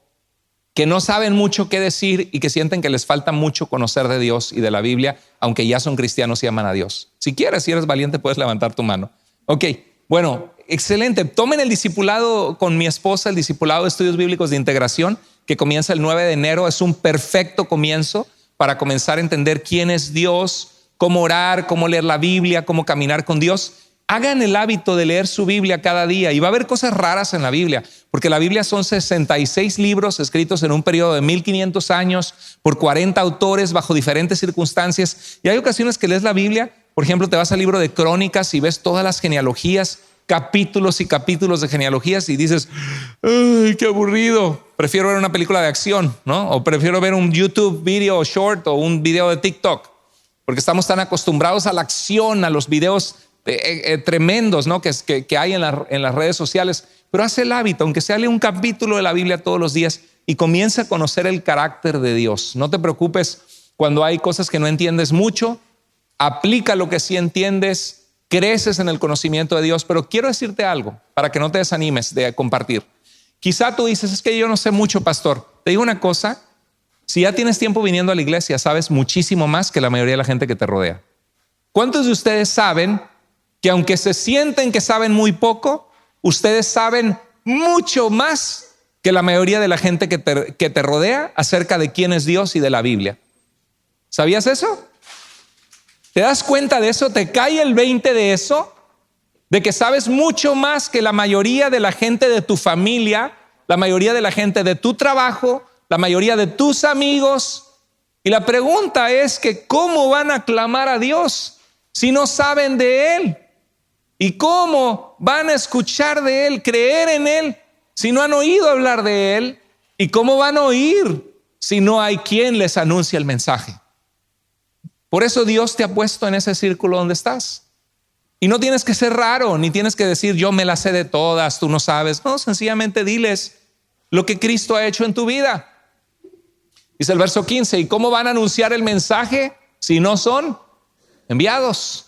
que no saben mucho qué decir y que sienten que les falta mucho conocer de Dios y de la Biblia, aunque ya son cristianos y aman a Dios? Si quieres, si eres valiente, puedes levantar tu mano. Ok, bueno, excelente. Tomen el discipulado con mi esposa, el discipulado de estudios bíblicos de integración, que comienza el 9 de enero. Es un perfecto comienzo para comenzar a entender quién es Dios, cómo orar, cómo leer la Biblia, cómo caminar con Dios. Hagan el hábito de leer su Biblia cada día y va a haber cosas raras en la Biblia, porque la Biblia son 66 libros escritos en un periodo de 1500 años por 40 autores bajo diferentes circunstancias. Y hay ocasiones que lees la Biblia, por ejemplo, te vas al libro de Crónicas y ves todas las genealogías, capítulos y capítulos de genealogías y dices, ¡ay, qué aburrido! Prefiero ver una película de acción, ¿no? O prefiero ver un YouTube video short o un video de TikTok, porque estamos tan acostumbrados a la acción, a los videos tremendos, ¿no? que hay en las redes sociales. Pero haz el hábito, aunque sea lee un capítulo de la Biblia todos los días y comienza a conocer el carácter de Dios. No te preocupes cuando hay cosas que no entiendes mucho. Aplica lo que sí entiendes, creces en el conocimiento de Dios. Pero quiero decirte algo para que no te desanimes de compartir. Quizá tú dices, es que yo no sé mucho, pastor. Te digo una cosa, si ya tienes tiempo viniendo a la iglesia, sabes muchísimo más que la mayoría de la gente que te rodea. ¿Cuántos de ustedes saben que aunque se sienten que saben muy poco, ustedes saben mucho más que la mayoría de la gente que te rodea acerca de quién es Dios y de la Biblia. ¿Sabías eso? ¿Te das cuenta de eso? ¿Te cae el 20 de eso? De que sabes mucho más que la mayoría de la gente de tu familia, la mayoría de la gente de tu trabajo, la mayoría de tus amigos. Y la pregunta es que ¿cómo van a clamar a Dios si no saben de Él? ¿Y cómo van a escuchar de Él, creer en Él, si no han oído hablar de Él? ¿Y cómo van a oír si no hay quien les anuncie el mensaje? Por eso Dios te ha puesto en ese círculo donde estás. Y no tienes que ser raro, ni tienes que decir yo me la sé de todas, tú no sabes. No, sencillamente diles lo que Cristo ha hecho en tu vida. Dice el verso 15, ¿y cómo van a anunciar el mensaje si no son enviados?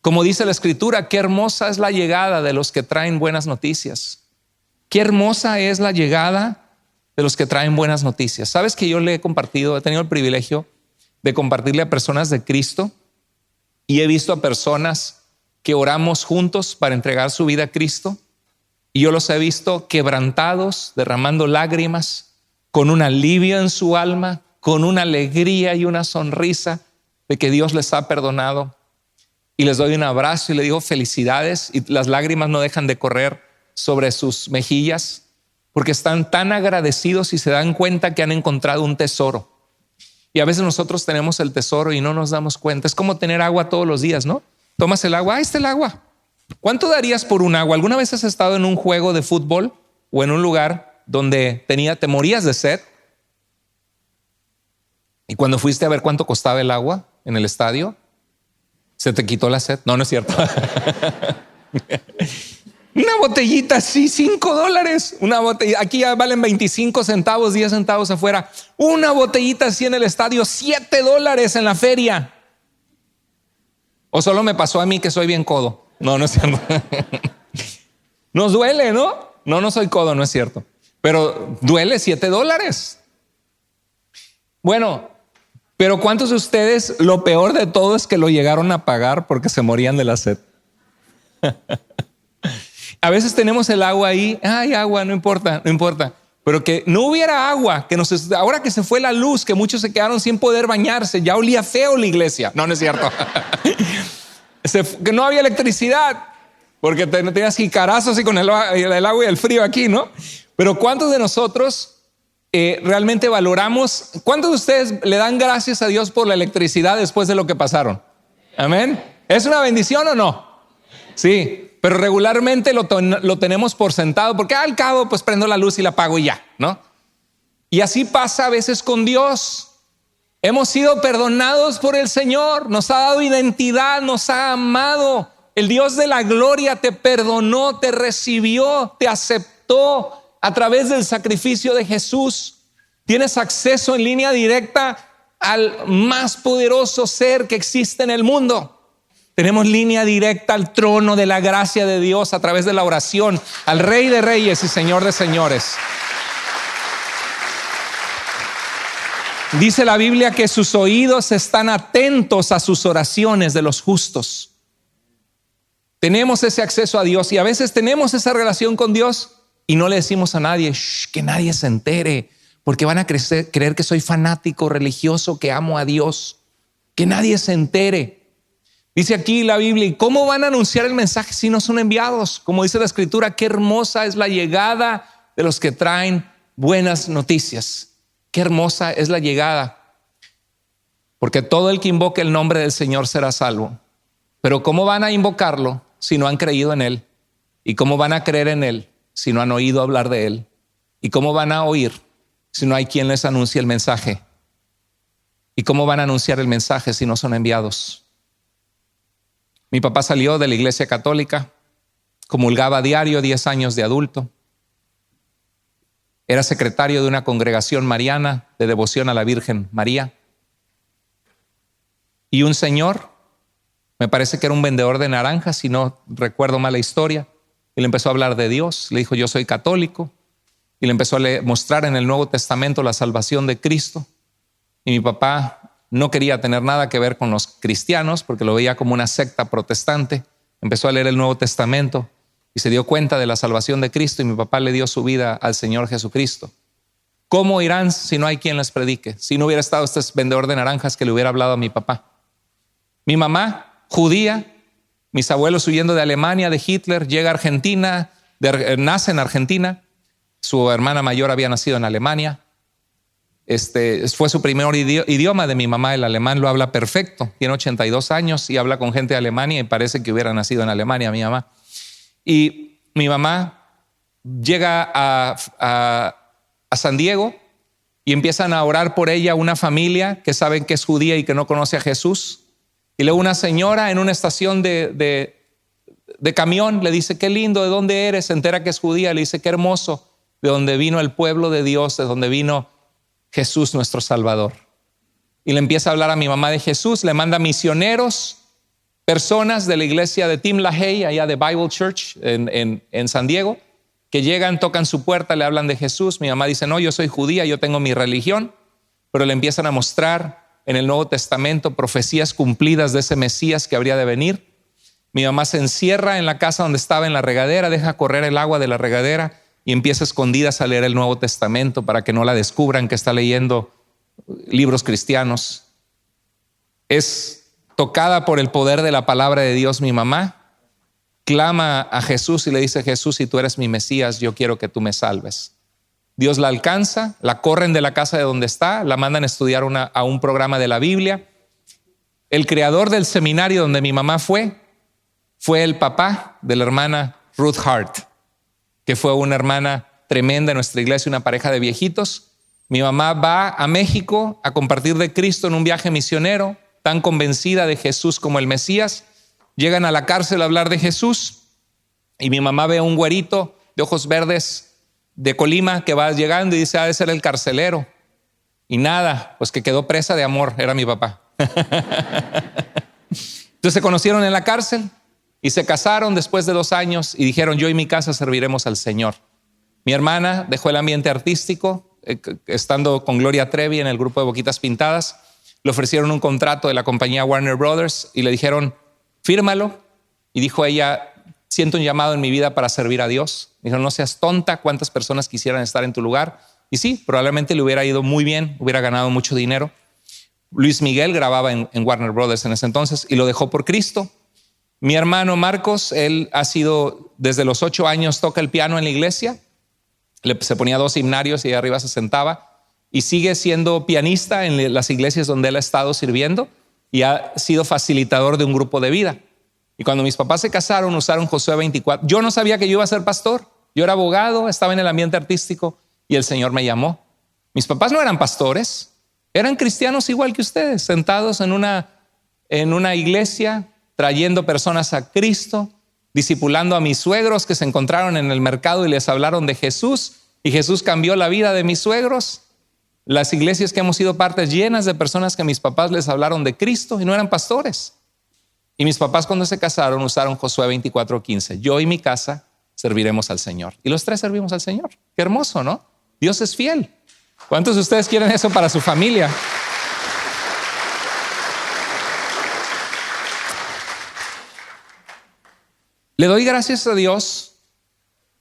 Como dice la Escritura, qué hermosa es la llegada de los que traen buenas noticias. Qué hermosa es la llegada de los que traen buenas noticias. ¿Sabes que yo le he compartido, he tenido el privilegio de compartirle a personas de Cristo y he visto a personas que oramos juntos para entregar su vida a Cristo y yo los he visto quebrantados, derramando lágrimas, con un alivio en su alma, con una alegría y una sonrisa de que Dios les ha perdonado, y les doy un abrazo y les digo felicidades, y las lágrimas no dejan de correr sobre sus mejillas porque están tan agradecidos y se dan cuenta que han encontrado un tesoro. Y a veces nosotros tenemos el tesoro y no nos damos cuenta. Es como tener agua todos los días, ¿no? Tomas el agua, ahí está el agua. ¿Cuánto darías por un agua? ¿Alguna vez has estado en un juego de fútbol o en un lugar donde te morías de sed? Y cuando fuiste a ver cuánto costaba el agua en el estadio, ¿se te quitó la sed? No, no es cierto. Una botellita así, $5. Una botella, aquí ya valen 25 centavos, 10 centavos afuera. Una botellita así en el estadio, $7 en la feria. ¿O solo me pasó a mí que soy bien codo? No, no es cierto. Nos duele, ¿no? No, no soy codo, no es cierto. Pero duele $7. Bueno, pero ¿cuántos de ustedes lo peor de todo es que lo llegaron a pagar porque se morían de la sed? A veces tenemos el agua ahí, ay, agua, no importa, no importa. Pero que no hubiera agua, ahora que se fue la luz, que muchos se quedaron sin poder bañarse, ya olía feo la iglesia. No, no es cierto. Que no había electricidad, porque tenías jicarazos así con el agua y el frío aquí, ¿no? Pero ¿cuántos de nosotros realmente valoramos? ¿Cuántos de ustedes le dan gracias a Dios por la electricidad después de lo que pasaron? Amén. ¿Es una bendición o no? Sí. Pero regularmente lo tenemos por sentado porque al cabo pues prendo la luz y la apago y ya, ¿no? Y así pasa a veces con Dios. Hemos sido perdonados por el Señor, nos ha dado identidad, nos ha amado. El Dios de la gloria te perdonó, te recibió, te aceptó a través del sacrificio de Jesús. Tienes acceso en línea directa al más poderoso ser que existe en el mundo. Tenemos línea directa al trono de la gracia de Dios a través de la oración al Rey de Reyes y Señor de Señores. Dice la Biblia que sus oídos están atentos a sus oraciones de los justos. Tenemos ese acceso a Dios y a veces tenemos esa relación con Dios y no le decimos a nadie, que nadie se entere, porque van a creer que soy fanático religioso, que amo a Dios. Que nadie se entere. Dice aquí la Biblia, ¿y cómo van a anunciar el mensaje si no son enviados? Como dice la Escritura, qué hermosa es la llegada de los que traen buenas noticias. Qué hermosa es la llegada. Porque todo el que invoque el nombre del Señor será salvo. Pero ¿cómo van a invocarlo si no han creído en Él? ¿Y cómo van a creer en Él si no han oído hablar de Él? ¿Y cómo van a oír si no hay quien les anuncie el mensaje? ¿Y cómo van a anunciar el mensaje si no son enviados? Mi papá salió de la iglesia católica, comulgaba diario 10 años de adulto. Era secretario de una congregación mariana de devoción a la Virgen María. Y un señor, me parece que era un vendedor de naranjas, si no recuerdo mal la historia, y le empezó a hablar de Dios. Le dijo, yo soy católico. Y le empezó a mostrar en el Nuevo Testamento la salvación de Cristo. Y mi papá no quería tener nada que ver con los cristianos porque lo veía como una secta protestante. Empezó a leer el Nuevo Testamento y se dio cuenta de la salvación de Cristo y mi papá le dio su vida al Señor Jesucristo. ¿Cómo irán si no hay quien les predique? Si no hubiera estado este vendedor de naranjas que le hubiera hablado a mi papá. Mi mamá, judía, mis abuelos huyendo de Alemania, de Hitler, llega a Argentina, nace en Argentina. Su hermana mayor había nacido en Alemania. Fue su primer idioma de mi mamá, el alemán lo habla perfecto. Tiene 82 años y habla con gente de Alemania y parece que hubiera nacido en Alemania mi mamá. Y mi mamá llega a San Diego y empiezan a orar por ella una familia que saben que es judía y que no conoce a Jesús. Y luego una señora en una estación de camión le dice, qué lindo, ¿de dónde eres? Se entera que es judía, le dice, qué hermoso, de donde vino el pueblo de Dios, de donde vino Jesús nuestro Salvador. Y le empieza a hablar a mi mamá de Jesús, le manda misioneros, personas de la iglesia de Tim LaHaye, allá de Bible Church en San Diego, que llegan, tocan su puerta, le hablan de Jesús. Mi mamá dice, no, yo soy judía, yo tengo mi religión, pero le empiezan a mostrar en el Nuevo Testamento profecías cumplidas de ese Mesías que habría de venir. Mi mamá se encierra en la casa donde estaba en la regadera, deja correr el agua de la regadera y empieza escondidas a leer el Nuevo Testamento para que no la descubran que está leyendo libros cristianos. Es tocada por el poder de la palabra de Dios mi mamá, clama a Jesús y le dice, Jesús, si tú eres mi Mesías, yo quiero que tú me salves. Dios la alcanza, la corren de la casa de donde está, la mandan a estudiar a un programa de la Biblia. El creador del seminario donde mi mamá fue el papá de la hermana Ruth Hart, que fue una hermana tremenda en nuestra iglesia, una pareja de viejitos. Mi mamá va a México a compartir de Cristo en un viaje misionero, tan convencida de Jesús como el Mesías. Llegan a la cárcel a hablar de Jesús y mi mamá ve a un güerito de ojos verdes de Colima que va llegando y dice, ha de ser el carcelero. Y nada, pues que quedó presa de amor, era mi papá. Entonces se conocieron en la cárcel y se casaron después de 2 años y dijeron, yo y mi casa serviremos al Señor. Mi hermana dejó el ambiente artístico, estando con Gloria Trevi en el grupo de Boquitas Pintadas. Le ofrecieron un contrato de la compañía Warner Brothers y le dijeron, fírmalo. Y dijo ella, siento un llamado en mi vida para servir a Dios. Dijeron, no seas tonta, ¿cuántas personas quisieran estar en tu lugar? Y sí, probablemente le hubiera ido muy bien, hubiera ganado mucho dinero. Luis Miguel grababa en Warner Brothers en ese entonces y lo dejó por Cristo. Mi hermano Marcos, él ha sido, desde los 8 años toca el piano en la iglesia. Se ponía 2 himnarios y ahí arriba se sentaba. Y sigue siendo pianista en las iglesias donde él ha estado sirviendo y ha sido facilitador de un grupo de vida. Y cuando mis papás se casaron, usaron Josué 24. Yo no sabía que yo iba a ser pastor. Yo era abogado, estaba en el ambiente artístico y el Señor me llamó. Mis papás no eran pastores, eran cristianos igual que ustedes, sentados en una iglesia, trayendo personas a Cristo, discipulando a mis suegros que se encontraron en el mercado y les hablaron de Jesús. Y Jesús cambió la vida de mis suegros. Las iglesias que hemos sido partes llenas de personas que mis papás les hablaron de Cristo y no eran pastores. Y mis papás cuando se casaron usaron Josué 24:15. Yo y mi casa serviremos al Señor. Y los 3 servimos al Señor. Qué hermoso, ¿no? Dios es fiel. ¿Cuántos de ustedes quieren eso para su familia? Le doy gracias a Dios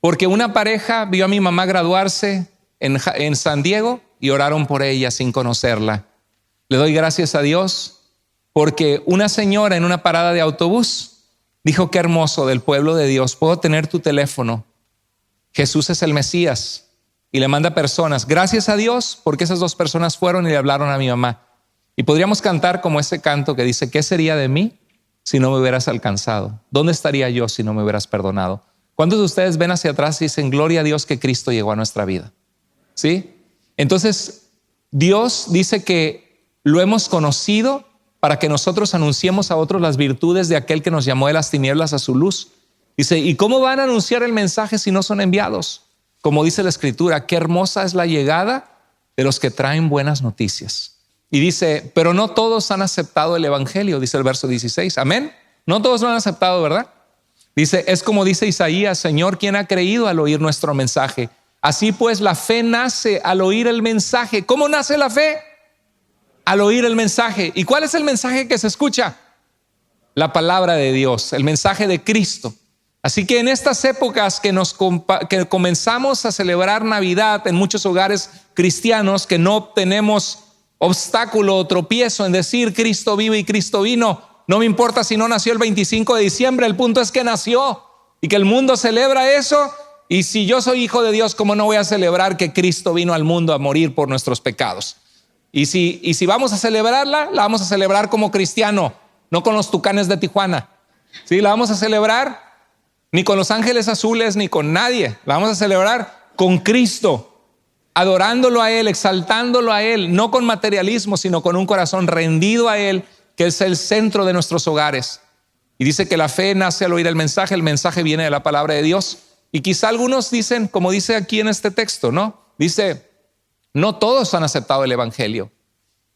porque una pareja vio a mi mamá graduarse en San Diego y oraron por ella sin conocerla. Le doy gracias a Dios porque una señora en una parada de autobús dijo, qué hermoso del pueblo de Dios, puedo tener tu teléfono. Jesús es el Mesías. Y le manda personas. Gracias a Dios porque esas 2 personas fueron y le hablaron a mi mamá. Y podríamos cantar como ese canto que dice, ¿qué sería de mí si no me hubieras alcanzado? ¿Dónde estaría yo si no me hubieras perdonado? ¿Cuántos de ustedes ven hacia atrás y dicen, gloria a Dios que Cristo llegó a nuestra vida? ¿Sí? Entonces, Dios dice que lo hemos conocido para que nosotros anunciemos a otros las virtudes de aquel que nos llamó de las tinieblas a su luz. Dice, ¿y cómo van a anunciar el mensaje si no son enviados? Como dice la Escritura, qué hermosa es la llegada de los que traen buenas noticias. Y dice, pero no todos han aceptado el evangelio, dice el verso 16. Amén. No todos lo han aceptado, ¿verdad? Dice, es como dice Isaías, Señor, ¿quién ha creído al oír nuestro mensaje? Así pues, la fe nace al oír el mensaje. ¿Cómo nace la fe? Al oír el mensaje. ¿Y cuál es el mensaje que se escucha? La palabra de Dios, el mensaje de Cristo. Así que en estas épocas que comenzamos a celebrar Navidad en muchos hogares cristianos, que no tenemos obstáculo o tropiezo en decir Cristo vive y Cristo vino, no me importa si no nació el 25 de diciembre, el punto es que nació y que el mundo celebra eso. Y si yo soy hijo de Dios, ¿cómo no voy a celebrar que Cristo vino al mundo a morir por nuestros pecados? Y si vamos a celebrarla, la vamos a celebrar como cristiano, no con los Tucanes de Tijuana. ¿Sí? La vamos a celebrar ni con los Ángeles Azules ni con nadie. La vamos a celebrar con Cristo, adorándolo a Él, exaltándolo a Él, no con materialismo, sino con un corazón rendido a Él, que es el centro de nuestros hogares. Y dice que la fe nace al oír el mensaje viene de la palabra de Dios. Y quizá algunos dicen, como dice aquí en este texto, ¿no? Dice, no todos han aceptado el evangelio.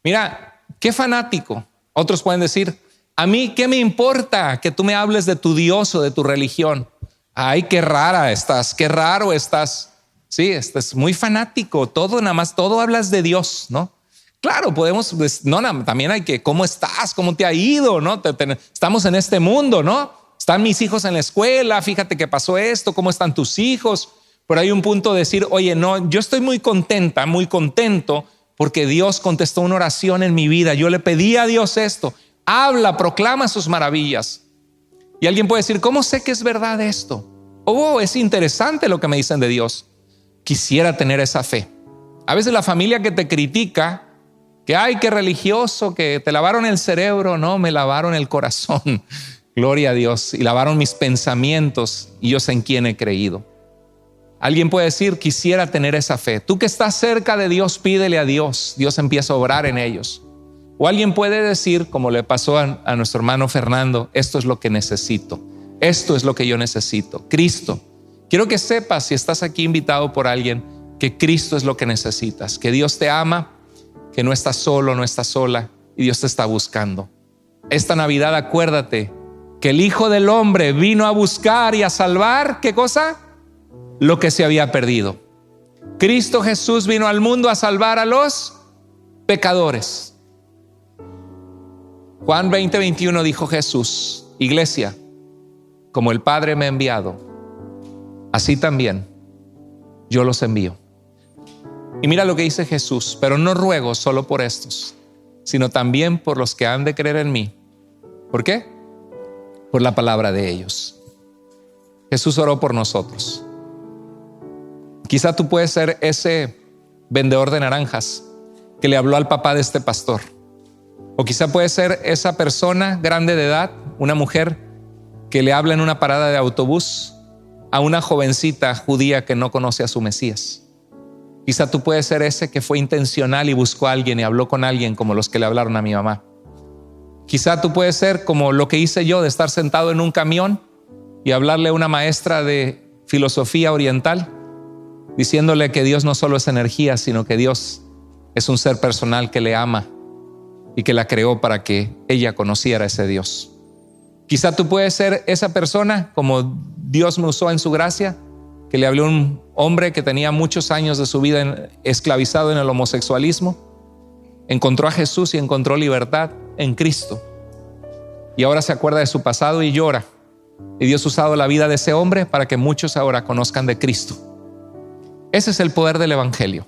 Mira, qué fanático. Otros pueden decir, a mí qué me importa que tú me hables de tu Dios o de tu religión. Ay, qué rara estás, qué raro estás. Sí, estás muy fanático. Todo hablas de Dios, ¿no? Claro, podemos, también hay que, ¿cómo estás? ¿Cómo te ha ido? ¿No? Estamos en este mundo, ¿no? Están mis hijos en la escuela, fíjate que pasó esto, ¿cómo están tus hijos? Pero hay un punto de decir, oye, no, yo estoy muy contento porque Dios contestó una oración en mi vida. Yo le pedí a Dios esto. Habla, proclama sus maravillas. Y alguien puede decir, ¿cómo sé que es verdad esto? Oh, es interesante lo que me dicen de Dios. Quisiera tener esa fe. A veces la familia que te critica, que ay, qué religioso, que te lavaron el cerebro. No, me lavaron el corazón. Gloria a Dios. Y lavaron mis pensamientos y yo sé en quién he creído. Alguien puede decir, quisiera tener esa fe. Tú que estás cerca de Dios, pídele a Dios. Dios empieza a obrar en ellos. O alguien puede decir, como le pasó a nuestro hermano Fernando, esto es lo que necesito. Esto es lo que yo necesito. Cristo. Quiero que sepas, si estás aquí invitado por alguien, que Cristo es lo que necesitas. Que Dios te ama, que no estás solo, no estás sola y Dios te está buscando. Esta Navidad acuérdate que el Hijo del Hombre vino a buscar y a salvar, ¿qué cosa? Lo que se había perdido. Cristo Jesús vino al mundo a salvar a los pecadores. Juan 20:21 dijo Jesús, iglesia, como el Padre me ha enviado, así también yo los envío. Y mira lo que dice Jesús, pero no ruego solo por estos, sino también por los que han de creer en mí. ¿Por qué? Por la palabra de ellos. Jesús oró por nosotros. Quizá tú puedes ser ese vendedor de naranjas que le habló al papá de este pastor. O quizá puedes ser esa persona grande de edad, una mujer que le habla en una parada de autobús a una jovencita judía que no conoce a su Mesías. Quizá tú puedes ser ese que fue intencional y buscó a alguien y habló con alguien como los que le hablaron a mi mamá. Quizá tú puedes ser como lo que hice yo, de estar sentado en un camión y hablarle a una maestra de filosofía oriental, diciéndole que Dios no solo es energía, sino que Dios es un ser personal que le ama y que la creó para que ella conociera a ese Dios. Quizá tú puedes ser esa persona, como Dios me usó en su gracia, que le habló a un hombre que tenía muchos años de su vida esclavizado en el homosexualismo, encontró a Jesús y encontró libertad en Cristo. Y ahora se acuerda de su pasado y llora. Y Dios ha usado la vida de ese hombre para que muchos ahora conozcan de Cristo. Ese es el poder del evangelio.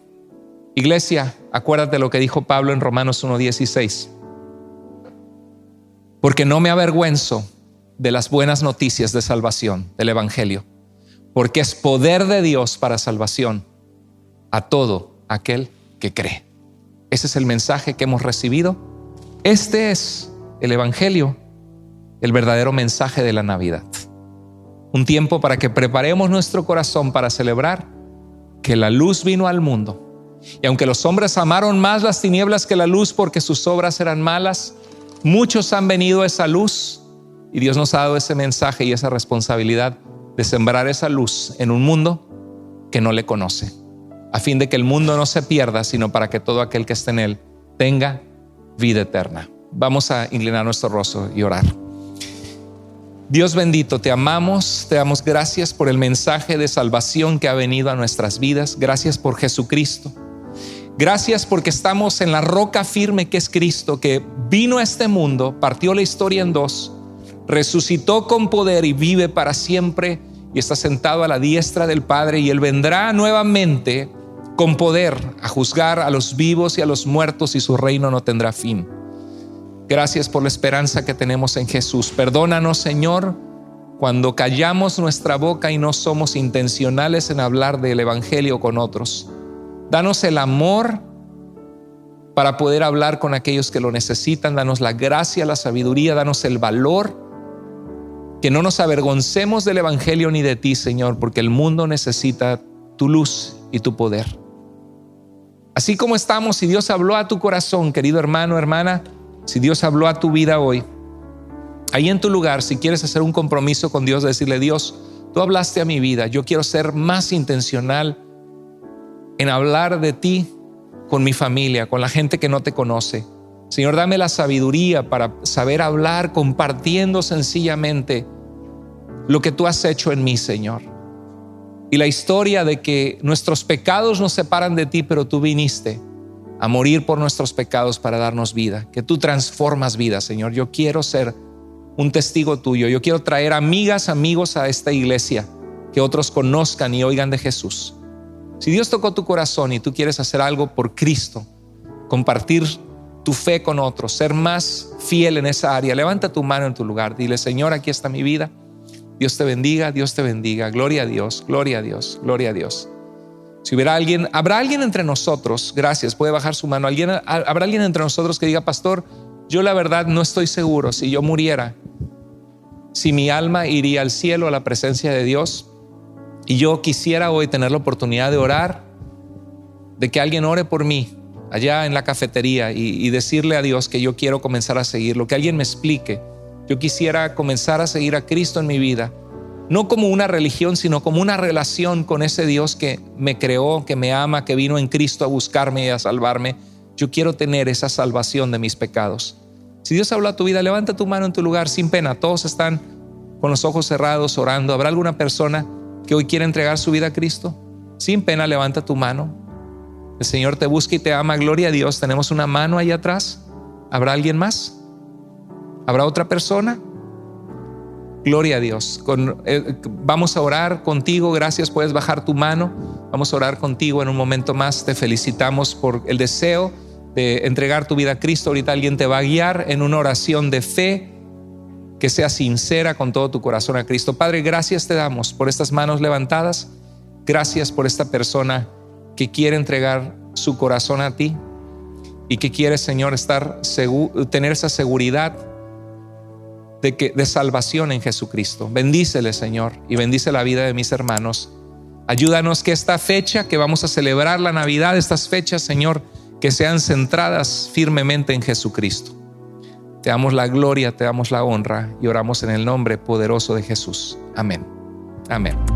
Iglesia, acuérdate lo que dijo Pablo en Romanos 1:16. Porque no me avergüenzo de las buenas noticias de salvación, del evangelio, porque es poder de Dios para salvación a todo aquel que cree. Ese es el mensaje que hemos recibido. Este es el evangelio, el verdadero mensaje de la Navidad. Un tiempo para que preparemos nuestro corazón para celebrar que la luz vino al mundo. Y aunque los hombres amaron más las tinieblas que la luz porque sus obras eran malas, muchos han venido a esa luz y Dios nos ha dado ese mensaje y esa responsabilidad de sembrar esa luz en un mundo que no le conoce, a fin de que el mundo no se pierda, sino para que todo aquel que esté en él tenga vida eterna. Vamos a inclinar nuestro rostro y orar. Dios bendito, te amamos, te damos gracias por el mensaje de salvación que ha venido a nuestras vidas. Gracias por Jesucristo. Gracias porque estamos en la roca firme que es Cristo, que vino a este mundo, partió la historia en dos, resucitó con poder y vive para siempre y está sentado a la diestra del Padre, y Él vendrá nuevamente con poder a juzgar a los vivos y a los muertos, y su reino no tendrá fin. Gracias por la esperanza que tenemos en Jesús. Perdónanos, Señor, cuando callamos nuestra boca y no somos intencionales en hablar del Evangelio con otros. Danos el amor para poder hablar con aquellos que lo necesitan. Danos la gracia, la sabiduría, danos el valor, que no nos avergoncemos del Evangelio ni de ti, Señor, porque el mundo necesita tu luz y tu poder. Así como estamos, si Dios habló a tu corazón, querido hermano, hermana, si Dios habló a tu vida hoy, ahí en tu lugar, si quieres hacer un compromiso con Dios, decirle: Dios, tú hablaste a mi vida, yo quiero ser más intencional en hablar de ti con mi familia, con la gente que no te conoce. Señor, dame la sabiduría para saber hablar compartiendo sencillamente lo que tú has hecho en mí, Señor. Y la historia de que nuestros pecados nos separan de ti, pero tú viniste a morir por nuestros pecados para darnos vida, que tú transformas vida, Señor. Yo quiero ser un testigo tuyo. Yo quiero traer amigas, amigos a esta iglesia, que otros conozcan y oigan de Jesús. Si Dios tocó tu corazón y tú quieres hacer algo por Cristo, compartir tu fe con otros, ser más fiel en esa área, levanta tu mano en tu lugar. Dile: Señor, aquí está mi vida. Dios te bendiga, Dios te bendiga. Gloria a Dios, gloria a Dios, gloria a Dios. Si hubiera alguien, habrá alguien entre nosotros, gracias, puede bajar su mano. Habrá alguien entre nosotros que diga: pastor, yo la verdad no estoy seguro si yo muriera, si mi alma iría al cielo, a la presencia de Dios. Y yo quisiera hoy tener la oportunidad de orar, de que alguien ore por mí allá en la cafetería y decirle a Dios que yo quiero comenzar a seguirlo, que alguien me explique. Yo quisiera comenzar a seguir a Cristo en mi vida, no como una religión, sino como una relación con ese Dios que me creó, que me ama, que vino en Cristo a buscarme y a salvarme. Yo quiero tener esa salvación de mis pecados. Si Dios habló a tu vida, levanta tu mano en tu lugar sin pena. Todos están con los ojos cerrados orando. ¿Habrá alguna persona que hoy quiere entregar su vida a Cristo? Sin pena, levanta tu mano. El Señor te busca y te ama. Gloria a Dios. Tenemos una mano ahí atrás. ¿Habrá alguien más? ¿Habrá otra persona? Gloria a Dios. Vamos a orar contigo. Gracias, puedes bajar tu mano. Vamos a orar contigo en un momento más. Te felicitamos por el deseo de entregar tu vida a Cristo. Ahorita alguien te va a guiar en una oración de fe que sea sincera con todo tu corazón a Cristo. Padre, gracias te damos por estas manos levantadas. Gracias por esta persona que quiere entregar su corazón a ti y que quiere, Señor, tener esa seguridad de salvación en Jesucristo. Bendícele, Señor, y bendice la vida de mis hermanos. Ayúdanos que esta fecha que vamos a celebrar, la Navidad, estas fechas, Señor, que sean centradas firmemente en Jesucristo. Te damos la gloria, te damos la honra y oramos en el nombre poderoso de Jesús. Amén. Amén.